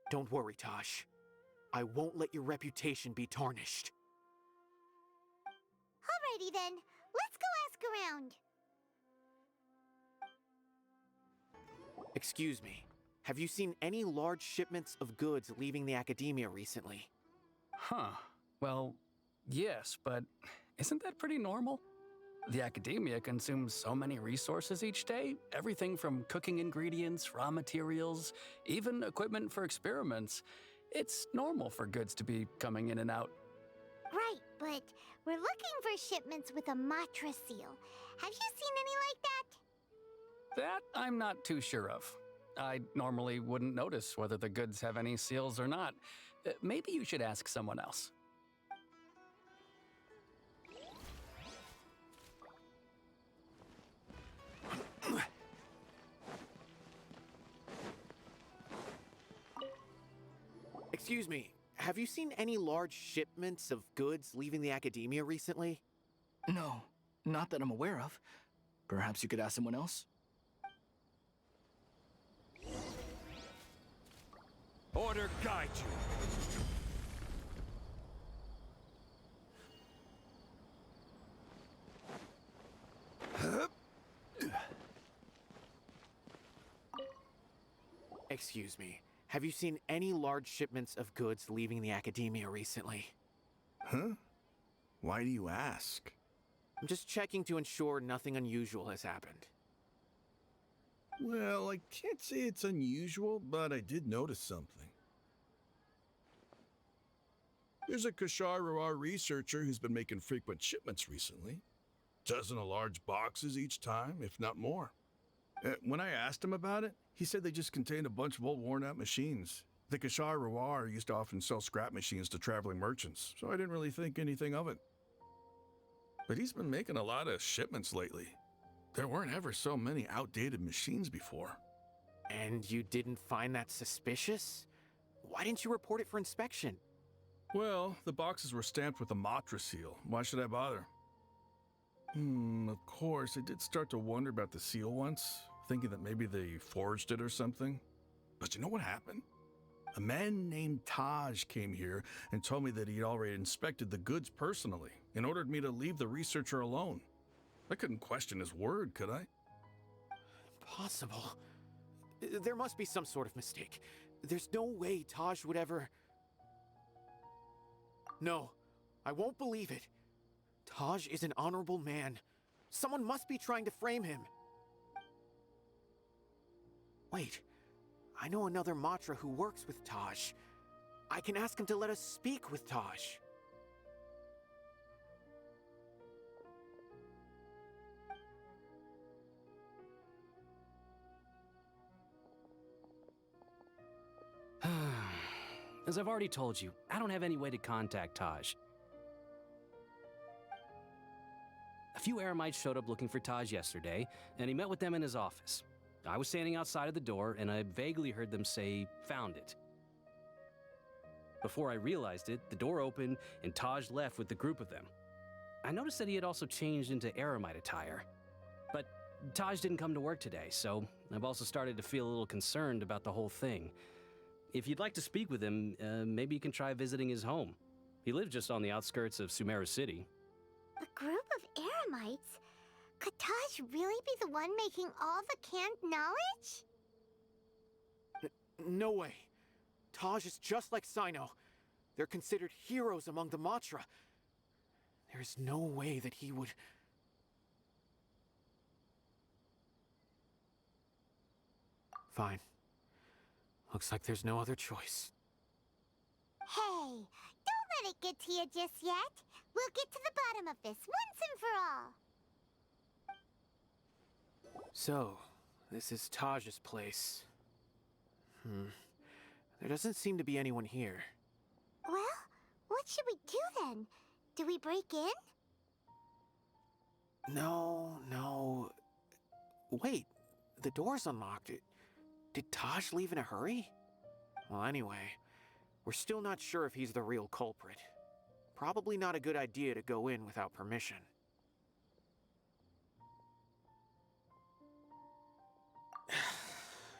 Don't worry, Tosh. I won't let your reputation be tarnished. Alrighty then, let's go ask around. Excuse me. Have you seen any large shipments of goods leaving the academia recently? Huh. Well, yes, but isn't that pretty normal? The academia consumes so many resources each day, everything from cooking ingredients, raw materials, even equipment for experiments. It's normal for goods to be coming in and out. Right, but we're looking for shipments with a Matra seal. Have you seen any like that? That I'm not too sure of. I normally wouldn't notice whether the goods have any seals or not. Maybe you should ask someone else. Excuse me. Have you seen any large shipments of goods leaving the academia recently? No, not that I'm aware of. Perhaps you could ask someone else? Order guide you. Excuse me. Have you seen any large shipments of goods leaving the academia recently? Huh? Why do you ask? I'm just checking to ensure nothing unusual has happened. Well, I can't say it's unusual, but I did notice something. There's a Kashar researcher who's been making frequent shipments recently. Dozen of large boxes each time, if not more. When I asked him about it, he said they just contained a bunch of old worn-out machines. The Kashar used to often sell scrap machines to traveling merchants, so I didn't really think anything of it. But he's been making a lot of shipments lately. There weren't ever so many outdated machines before. And you didn't find that suspicious? Why didn't you report it for inspection? Well, the boxes were stamped with a Matra seal. Why should I bother? Of course, I did start to wonder about the seal once, thinking that maybe they forged it or something. But you know what happened? A man named Taj came here and told me that he'd already inspected the goods personally and ordered me to leave the researcher alone. I couldn't question his word, could I? Impossible. There must be some sort of mistake. There's no way Taj would ever... No, I won't believe it. Taj is an honorable man. Someone must be trying to frame him. Wait, I know another Matra who works with Taj. I can ask him to let us speak with Taj. As I've already told you, I don't have any way to contact Taj. A few Eremites showed up looking for Taj yesterday, and he met with them in his office. I was standing outside of the door, and I vaguely heard them say, "Found it." Before I realized it, the door opened, and Taj left with the group of them. I noticed that he had also changed into Eremite attire. But Taj didn't come to work today, so I've also started to feel a little concerned about the whole thing. If you'd like to speak with him, maybe you can try visiting his home. He lives just on the outskirts of Sumeru City. A group of Eremites? Could Taj really be the one making all the canned knowledge? No way. Taj is just like Sino. They're considered heroes among the Matra. There's no way that he would... Fine. Looks like there's no other choice. Hey, don't let it get to you just yet. We'll get to the bottom of this once and for all. So, this is Taj's place. There doesn't seem to be anyone here. Well, what should we do then? Do we break in? No. Wait, the door's unlocked. Did Taj leave in a hurry? Well, anyway, we're still not sure if he's the real culprit. Probably not a good idea to go in without permission.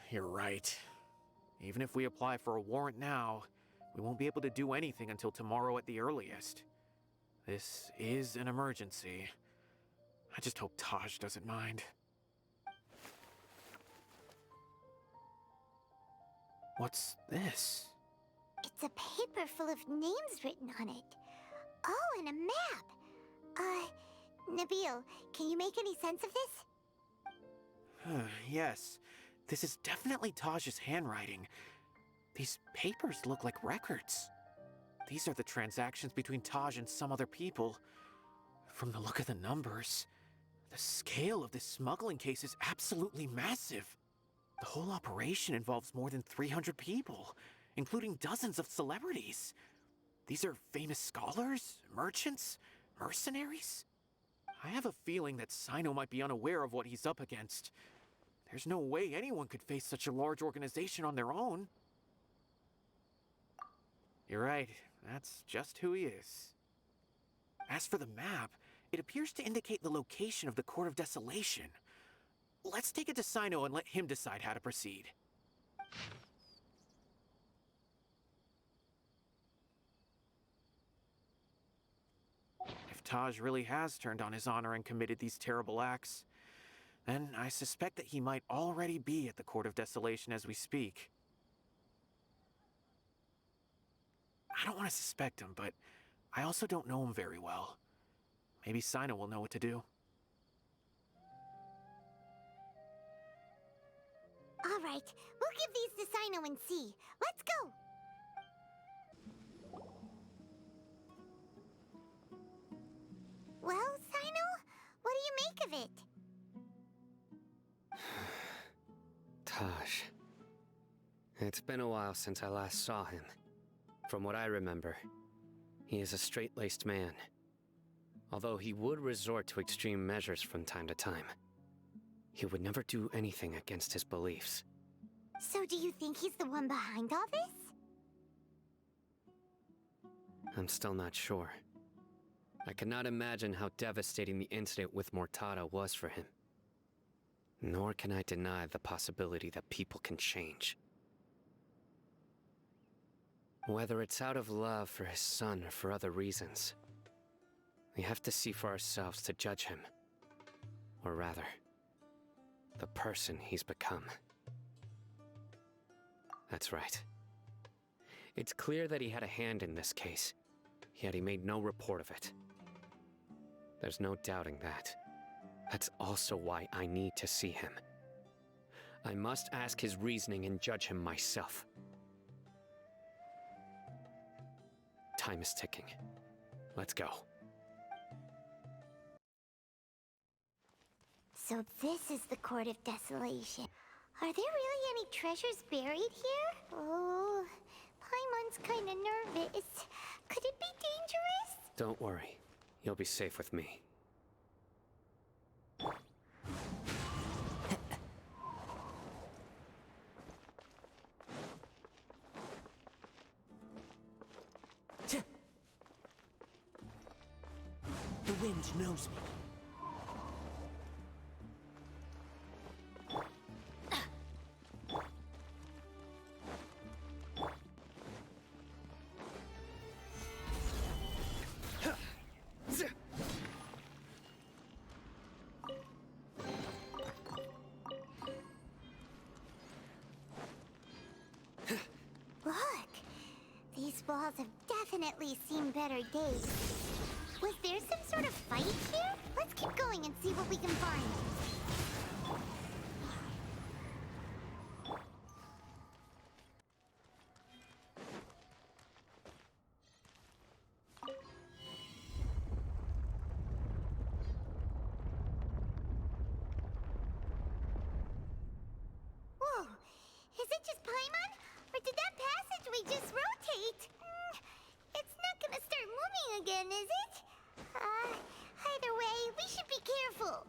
You're right. Even if we apply for a warrant now, we won't be able to do anything until tomorrow at the earliest. This is an emergency. I just hope Taj doesn't mind. What's this? It's a paper full of names written on it. Oh, and a map. Nabil, can you make any sense of this? Yes, this is definitely Taj's handwriting. These papers look like records. These are the transactions between Taj and some other people. From the look of the numbers, the scale of this smuggling case is absolutely massive. The whole operation involves more than 300 people, including dozens of celebrities. These are famous scholars, merchants, mercenaries. I have a feeling that Sino might be unaware of what he's up against. There's no way anyone could face such a large organization on their own. You're right, that's just who he is. As for the map, it appears to indicate the location of the Court of Desolation. Let's take it to Sino and let him decide how to proceed. If Taj really has turned on his honor and committed these terrible acts, then I suspect that he might already be at the Court of Desolation as we speak. I don't want to suspect him, but I also don't know him very well. Maybe Sino will know what to do. All right, we'll give these to Sino and see. Let's go! Well, Sino, what do you make of it? Taj. It's been a while since I last saw him. From what I remember, he is a straight-laced man. Although he would resort to extreme measures from time to time, he would never do anything against his beliefs. So do you think he's the one behind all this? I'm still not sure. I cannot imagine how devastating the incident with Mortada was for him. Nor can I deny the possibility that people can change. Whether it's out of love for his son or for other reasons, we have to see for ourselves to judge him. Or rather, the person he's become. That's right. It's clear that he had a hand in this case, yet he made no report of it. There's no doubting that. That's also why I need to see him. I must ask his reasoning and judge him myself. Time is ticking. Let's go. So this is the Court of Desolation. Are there really any treasures buried here? Oh, Paimon's kinda nervous. Could it be dangerous? Don't worry. You'll be safe with me. The wind knows me. Look, these walls have definitely seen better days. Was there some sort of fight here? Let's keep going and see what we can find. Whoa, is it just Paimon? Or did that passageway just rotate? It's not gonna start moving again, is it? Either way, we should be careful.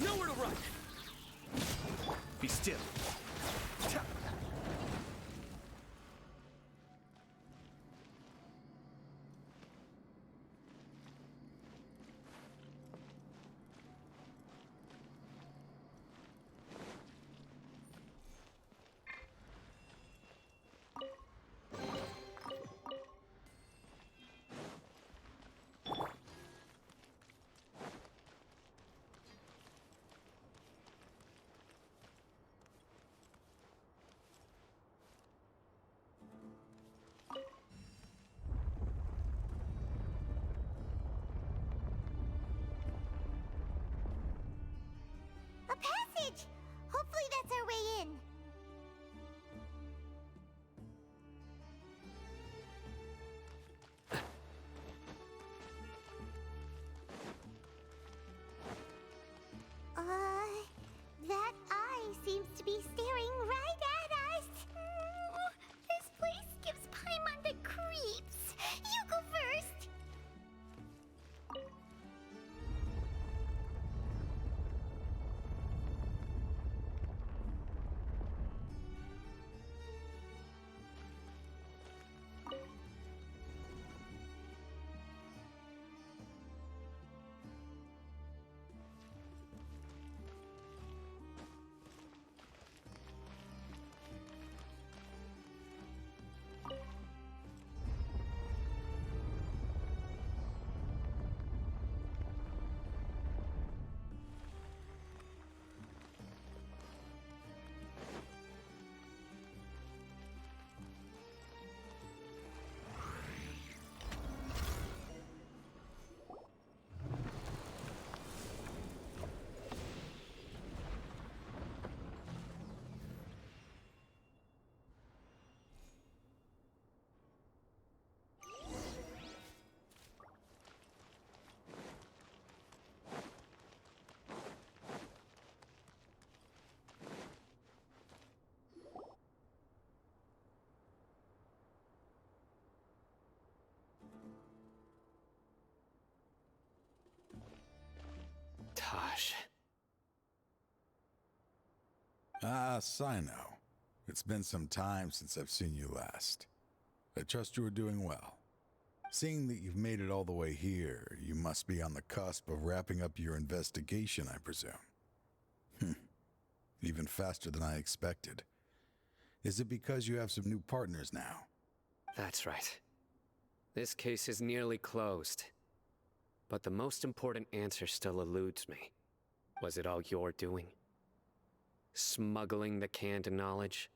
Nowhere to run! Be still. passage! Hopefully that's our way in. That eye seems to be staring right at us. This place gives Paimon the creeps. You go first. Taj. Ah, Sino. It's been some time since I've seen you last. I trust you are doing well. Seeing that you've made it all the way here, you must be on the cusp of wrapping up your investigation, I presume. Even faster than I expected. Is it because you have some new partners now? That's right. This case is nearly closed. But the most important answer still eludes me. Was it all your doing? Smuggling the canned knowledge?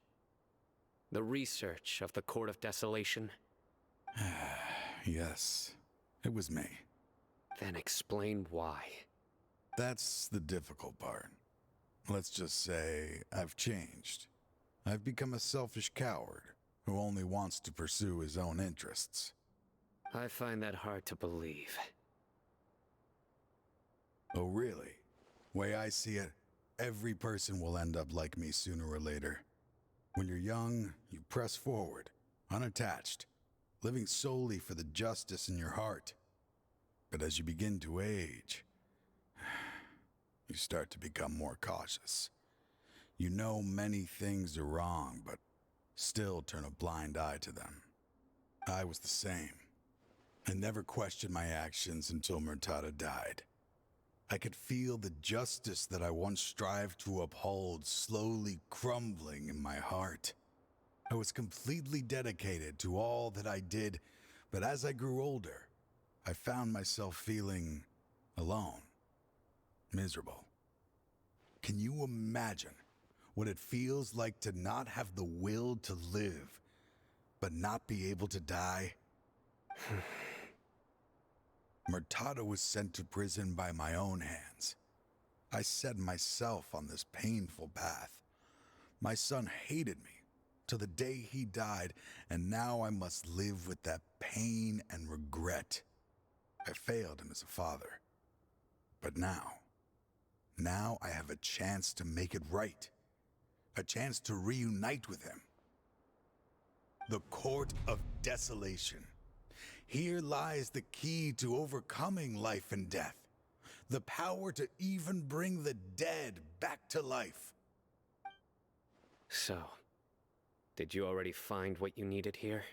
The research of the Court of Desolation? Yes, it was me. Then explain why. That's the difficult part. Let's just say I've changed. I've become a selfish coward who only wants to pursue his own interests. I find that hard to believe. Oh, really? Way I see it, every person will end up like me sooner or later. When you're young, you press forward, unattached, living solely for the justice in your heart. But as you begin to age, you start to become more cautious. You know many things are wrong, but still turn a blind eye to them. I was the same. I never questioned my actions until Murtada died. I could feel the justice that I once strived to uphold slowly crumbling in my heart. I was completely dedicated to all that I did, but as I grew older, I found myself feeling alone, miserable. Can you imagine what it feels like to not have the will to live, but not be able to die? Murtada was sent to prison by my own hands. I set myself on this painful path. My son hated me till the day he died, and now I must live with that pain and regret. I failed him as a father. But now I have a chance to make it right. A chance to reunite with him. The Court of Desolation. Here lies the key to overcoming life and death. The power to even bring the dead back to life. So, did you already find what you needed here?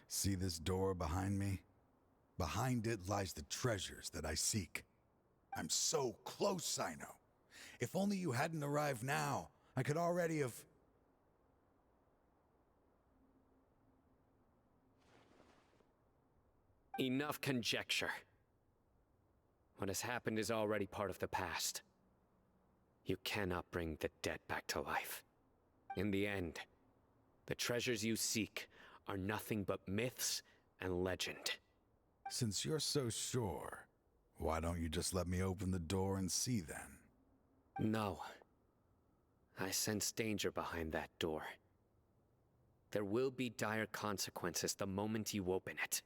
See this door behind me? Behind it lies the treasures that I seek. I'm so close, Sino. If only you hadn't arrived now, I could already have... Enough conjecture. What has happened is already part of the past. You cannot bring the dead back to life. In the end, the treasures you seek are nothing but myths and legend. Since you're so sure, why don't you just let me open the door and see then? No. I sense danger behind that door. There will be dire consequences the moment you open it.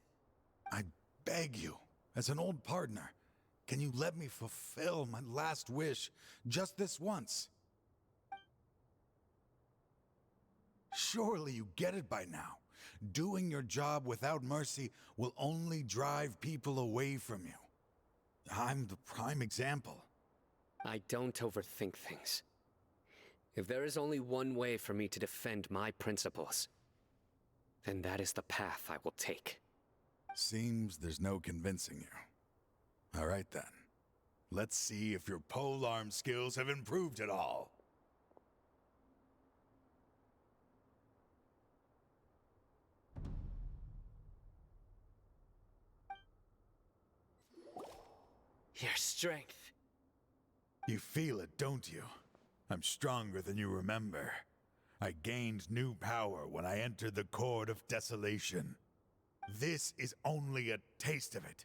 I beg you, as an old partner, can you let me fulfill my last wish just this once? Surely you get it by now. Doing your job without mercy will only drive people away from you. I'm the prime example. I don't overthink things. If there is only one way for me to defend my principles, then that is the path I will take. Seems there's no convincing you. All right then. Let's see if your polearm skills have improved at all. Your strength. You feel it, don't you? I'm stronger than you remember. I gained new power when I entered the Court of Desolation. This is only a taste of it.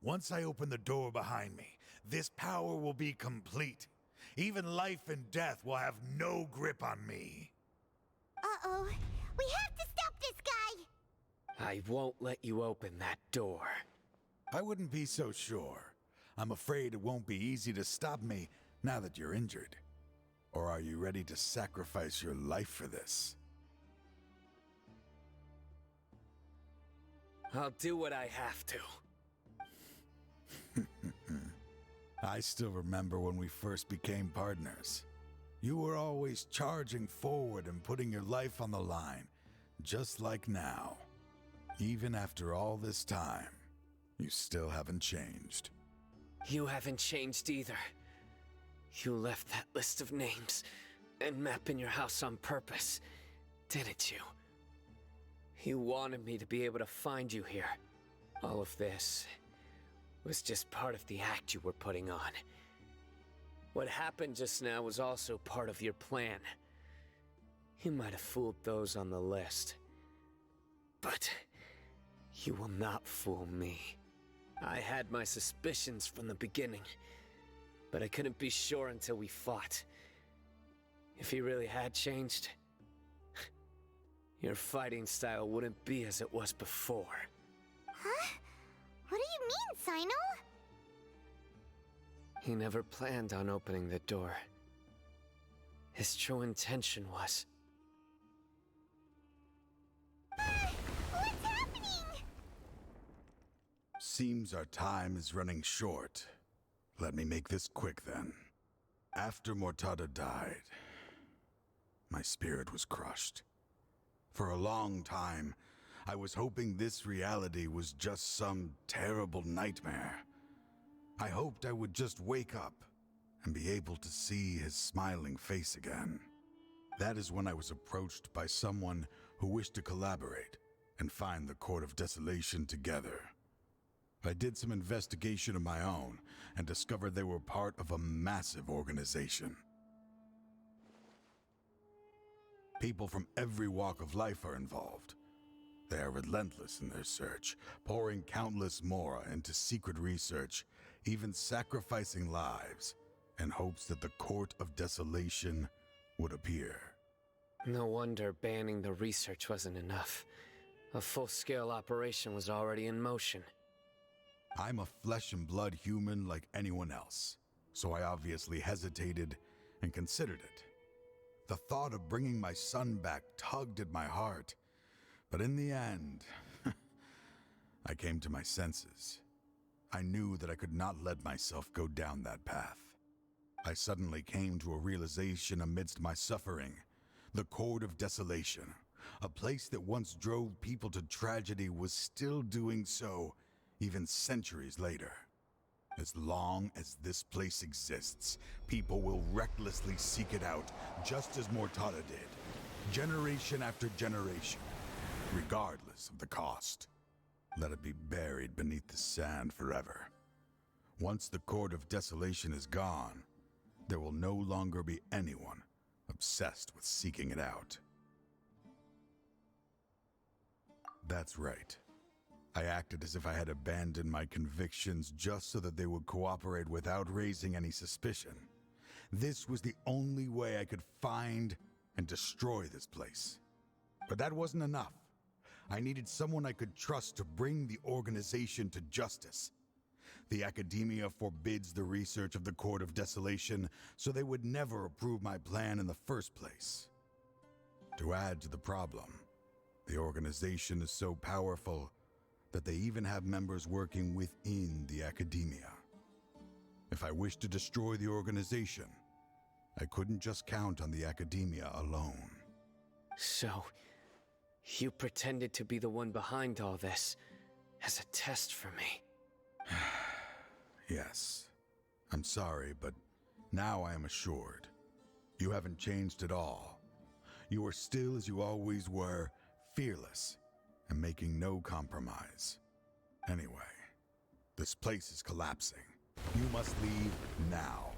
Once I open the door behind me, this power will be complete. Even life and death will have no grip on me. Uh-oh. We have to stop this guy! I won't let you open that door. I wouldn't be so sure. I'm afraid it won't be easy to stop me now that you're injured. Or are you ready to sacrifice your life for this? I'll do what I have to. I still remember when we first became partners. You were always charging forward and putting your life on the line, just like now. Even after all this time, you still haven't changed. You haven't changed either. You left that list of names and map in your house on purpose, didn't you? You wanted me to be able to find you here. All of this was just part of the act you were putting on. What happened just now was also part of your plan. You might have fooled those on the list, but you will not fool me. I had my suspicions from the beginning, but I couldn't be sure until we fought. If he really had changed, your fighting style wouldn't be as it was before. Huh? What do you mean, Sino? He never planned on opening the door. His true intention was... What's happening? Seems our time is running short. Let me make this quick then. After Mortada died, my spirit was crushed. For a long time, I was hoping this reality was just some terrible nightmare. I hoped I would just wake up and be able to see his smiling face again. That is when I was approached by someone who wished to collaborate and find the Court of Desolation together. I did some investigation of my own and discovered they were part of a massive organization. People from every walk of life are involved. They are relentless in their search, pouring countless mora into secret research, even sacrificing lives in hopes that the Court of Desolation would appear. No wonder banning the research wasn't enough. A full-scale operation was already in motion. I'm a flesh and blood human like anyone else, so I obviously hesitated and considered it. The thought of bringing my son back tugged at my heart, but in the end, I came to my senses. I knew that I could not let myself go down that path. I suddenly came to a realization amidst my suffering. The Court of Desolation, a place that once drove people to tragedy, was still doing so, even centuries later. As long as this place exists, people will recklessly seek it out, just as Mortada did, generation after generation, regardless of the cost. Let it be buried beneath the sand forever. Once the Court of Desolation is gone, there will no longer be anyone obsessed with seeking it out. That's right. I acted as if I had abandoned my convictions just so that they would cooperate without raising any suspicion. This was the only way I could find and destroy this place. But that wasn't enough. I needed someone I could trust to bring the organization to justice. The academia forbids the research of the Court of Desolation, so they would never approve my plan in the first place. To add to the problem, the organization is so powerful that they even have members working within the academia. If I wished to destroy the organization, I couldn't just count on the academia alone. So, you pretended to be the one behind all this as a test for me. Yes. I'm sorry, but now I am assured. You haven't changed at all. You are still as you always were, fearless, and making no compromise. Anyway, this place is collapsing. You must leave now.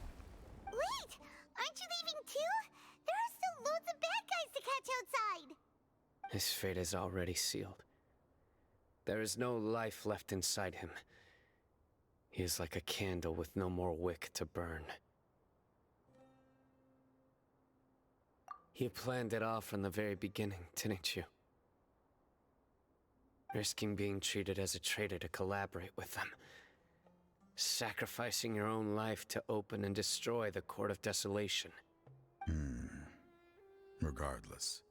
Wait! Aren't you leaving too? There are still loads of bad guys to catch outside! His fate is already sealed. There is no life left inside him. He is like a candle with no more wick to burn. You planned it all from the very beginning, didn't you? Risking being treated as a traitor to collaborate with them. Sacrificing your own life to open and destroy the Court of Desolation. Regardless,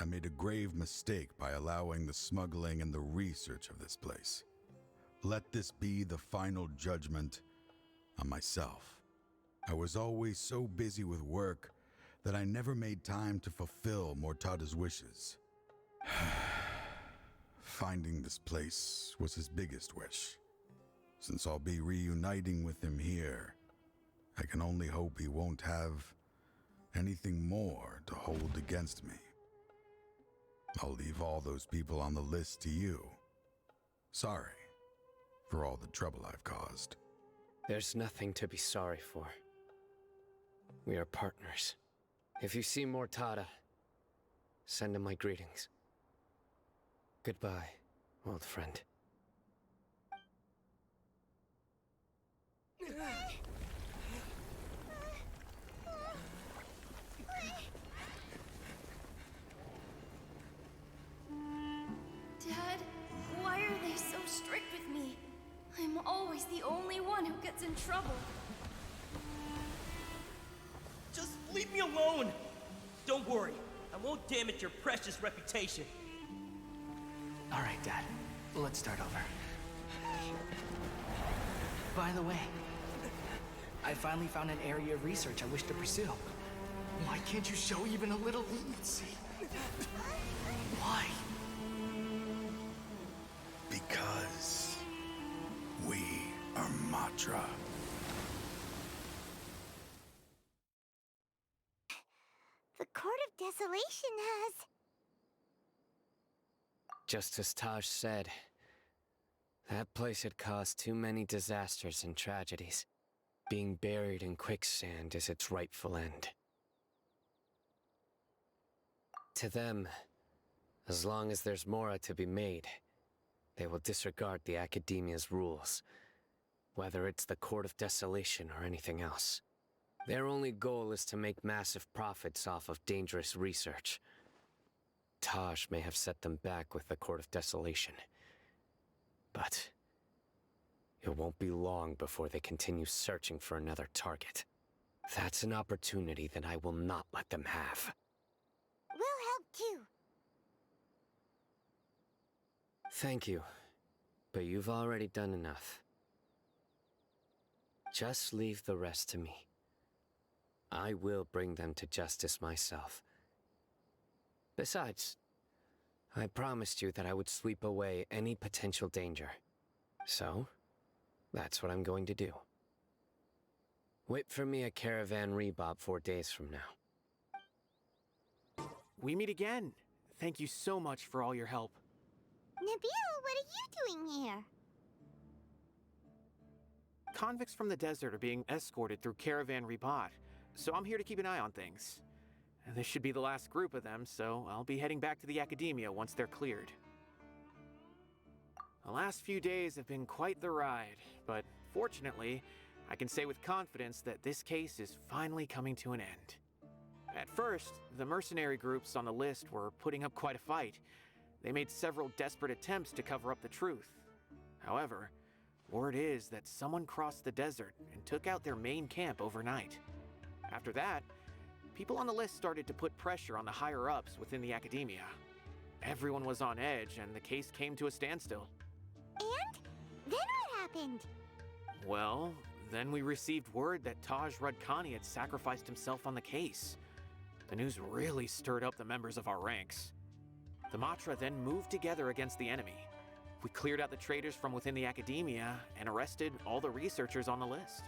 I made a grave mistake by allowing the smuggling and the research of this place. Let this be the final judgment on myself. I was always so busy with work that I never made time to fulfill Mortada's wishes. Finding this place was his biggest wish. Since I'll be reuniting with him here, I can only hope he won't have anything more to hold against me. I'll leave all those people on the list to you. Sorry for all the trouble I've caused. There's nothing to be sorry for. We are partners. If you see Mortada, send him my greetings. Goodbye, old friend. Dad, why are they so strict with me? I'm always the only one who gets in trouble. Just leave me alone! Don't worry, I won't damage your precious reputation. All right, Dad. Let's start over. By the way, I finally found an area of research I wish to pursue. Why can't you show even a little leniency? Why? Because we are Matra. The Court of Desolation has... Just as Taj said, that place had caused too many disasters and tragedies. Being buried in quicksand is its rightful end. To them, as long as there's more to be made, they will disregard the Academia's rules, whether it's the Court of Desolation or anything else. Their only goal is to make massive profits off of dangerous research. Taj may have set them back with the Court of Desolation, but it won't be long before they continue searching for another target. That's an opportunity that I will not let them have. We'll help too. Thank you, but you've already done enough. Just leave the rest to me. I will bring them to justice myself. Besides, I promised you that I would sweep away any potential danger. So, that's what I'm going to do. Wait for me at Caravan Rebob 4 days from now. We meet again. Thank you so much for all your help. Nabil, what are you doing here? Convicts from the desert are being escorted through Caravan Rebob, so I'm here to keep an eye on things. This should be the last group of them, so I'll be heading back to the Academia once they're cleared. The last few days have been quite the ride, but fortunately, I can say with confidence that this case is finally coming to an end. At first, the mercenary groups on the list were putting up quite a fight. They made several desperate attempts to cover up the truth. However, word is that someone crossed the desert and took out their main camp overnight. After that, people on the list started to put pressure on the higher-ups within the academia. Everyone was on edge, and the case came to a standstill. And? Then what happened? Well, then we received word that Taj Radkani had sacrificed himself on the case. The news really stirred up the members of our ranks. The Matra then moved together against the enemy. We cleared out the traitors from within the academia and arrested all the researchers on the list.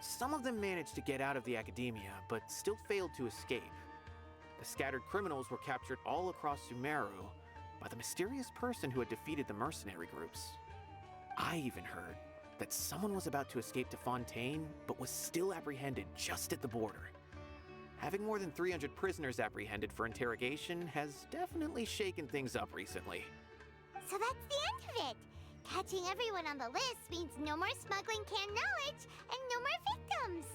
Some of them managed to get out of the academia, but still failed to escape. The scattered criminals were captured all across Sumeru by the mysterious person who had defeated the mercenary groups. I even heard that someone was about to escape to Fontaine, but was still apprehended just at the border. Having more than 300 prisoners apprehended for interrogation has definitely shaken things up recently. So that's the end of it. Catching everyone on the list means no more smuggling canned knowledge and no more victims.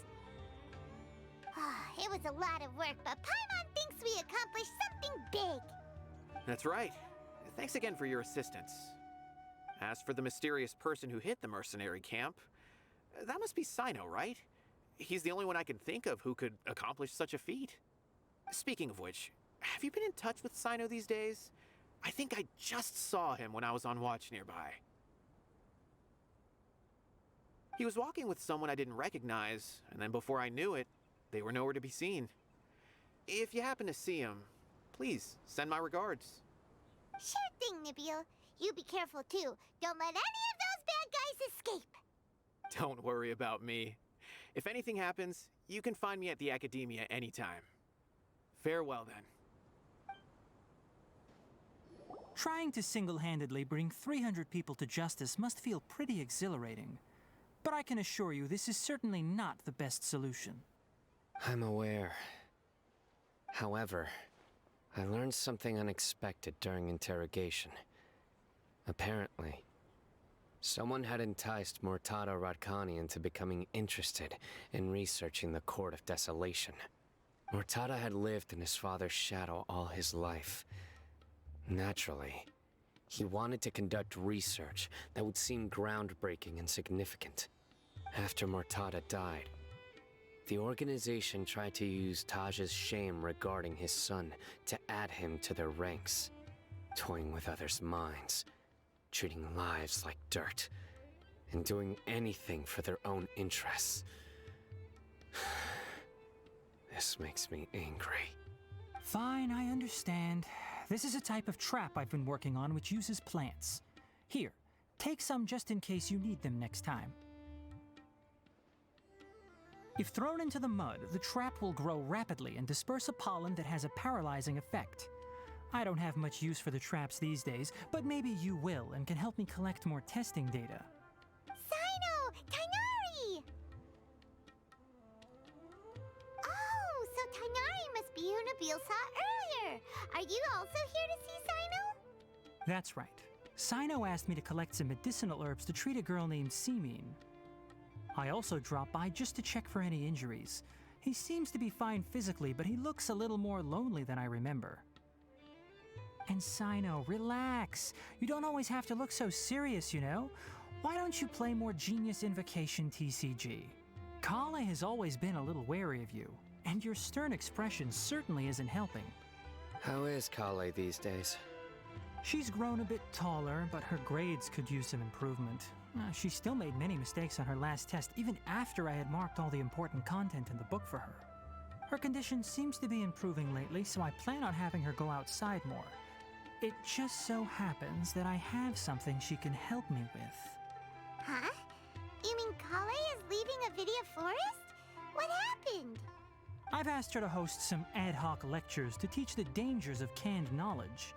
It was a lot of work, but Paimon thinks we accomplished something big. That's right. Thanks again for your assistance. As for the mysterious person who hit the mercenary camp, that must be Sino, right? He's the only one I can think of who could accomplish such a feat. Speaking of which, have you been in touch with Sino these days? I think I just saw him when I was on watch nearby. He was walking with someone I didn't recognize, and then before I knew it, they were nowhere to be seen. If you happen to see him, please send my regards. Sure thing, Nabil. You be careful too. Don't let any of those bad guys escape. Don't worry about me. If anything happens, you can find me at the Academia anytime. Farewell then. Trying to single-handedly bring 300 people to justice must feel pretty exhilarating. But I can assure you this is certainly not the best solution. I'm aware. However, I learned something unexpected during interrogation. Apparently, someone had enticed Murtada Radkani into becoming interested in researching the Court of Desolation. Murtada had lived in his father's shadow all his life. Naturally, he wanted to conduct research that would seem groundbreaking and significant. After Murtada died, the organization tried to use Taj's shame regarding his son to add him to their ranks, toying with others' minds, treating lives like dirt, and doing anything for their own interests. This makes me angry. Fine, I understand. This is a type of trap I've been working on which uses plants. Here, take some just in case you need them next time. If thrown into the mud, the trap will grow rapidly and disperse a pollen that has a paralyzing effect. I don't have much use for the traps these days, but maybe you will and can help me collect more testing data. Sino! Tainari! Oh, so Tainari must be who Nabil saw earlier. Are you also here to see Sino? That's right. Sino asked me to collect some medicinal herbs to treat a girl named Simin. I also dropped by just to check for any injuries. He seems to be fine physically, but he looks a little more lonely than I remember. And Sino, relax. You don't always have to look so serious, you know? Why don't you play more Genius Invocation TCG? Kale has always been a little wary of you, and your stern expression certainly isn't helping. How is Kale these days? She's grown a bit taller, but her grades could use some improvement. She still made many mistakes on her last test, even after I had marked all the important content in the book for her. Her condition seems to be improving lately, so I plan on having her go outside more. It just so happens that I have something she can help me with. Huh? You mean Kale is leaving Avidia Forest? What happened? I've asked her to host some ad hoc lectures to teach the dangers of canned knowledge,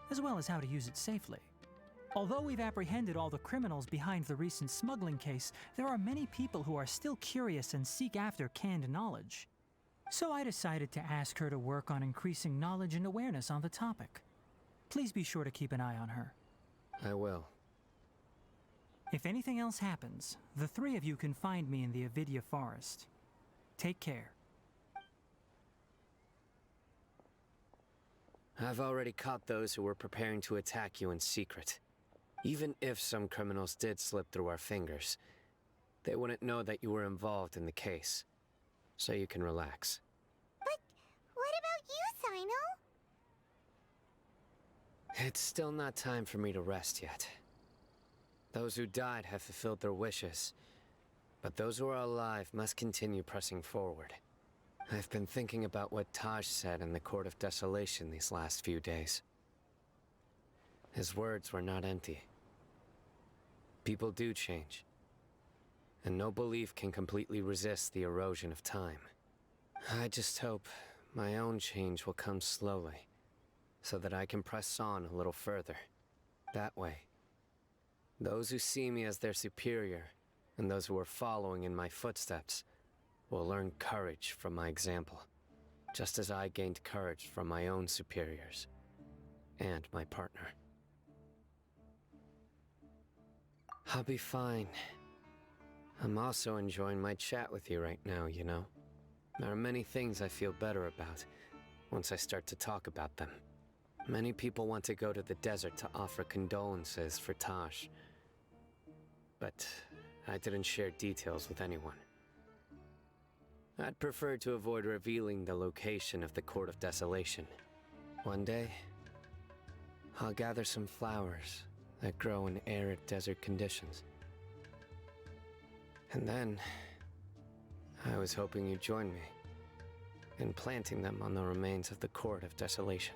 as well as how to use it safely. Although we've apprehended all the criminals behind the recent smuggling case, there are many people who are still curious and seek after canned knowledge. So I decided to ask her to work on increasing knowledge and awareness on the topic. Please be sure to keep an eye on her. I will. If anything else happens, the three of you can find me in the Avidya Forest. Take care. I've already caught those who were preparing to attack you in secret. Even if some criminals did slip through our fingers, they wouldn't know that you were involved in the case. So you can relax. But what about you, Sino? It's still not time for me to rest yet. Those who died have fulfilled their wishes, but those who are alive must continue pressing forward. I've been thinking about what Taj said in the Court of Desolation these last few days. His words were not empty. People do change, and no belief can completely resist the erosion of time. I just hope my own change will come slowly, so that I can press on a little further. That way, those who see me as their superior, and those who are following in my footsteps, will learn courage from my example, just as I gained courage from my own superiors, and my partner. I'll be fine. I'm also enjoying my chat with you right now, you know? There are many things I feel better about once I start to talk about them. Many people want to go to the desert to offer condolences for Taj, but I didn't share details with anyone. I'd prefer to avoid revealing the location of the Court of Desolation. One day, I'll gather some flowers that grow in arid desert conditions. And then, I was hoping you'd join me in planting them on the remains of the Court of Desolation.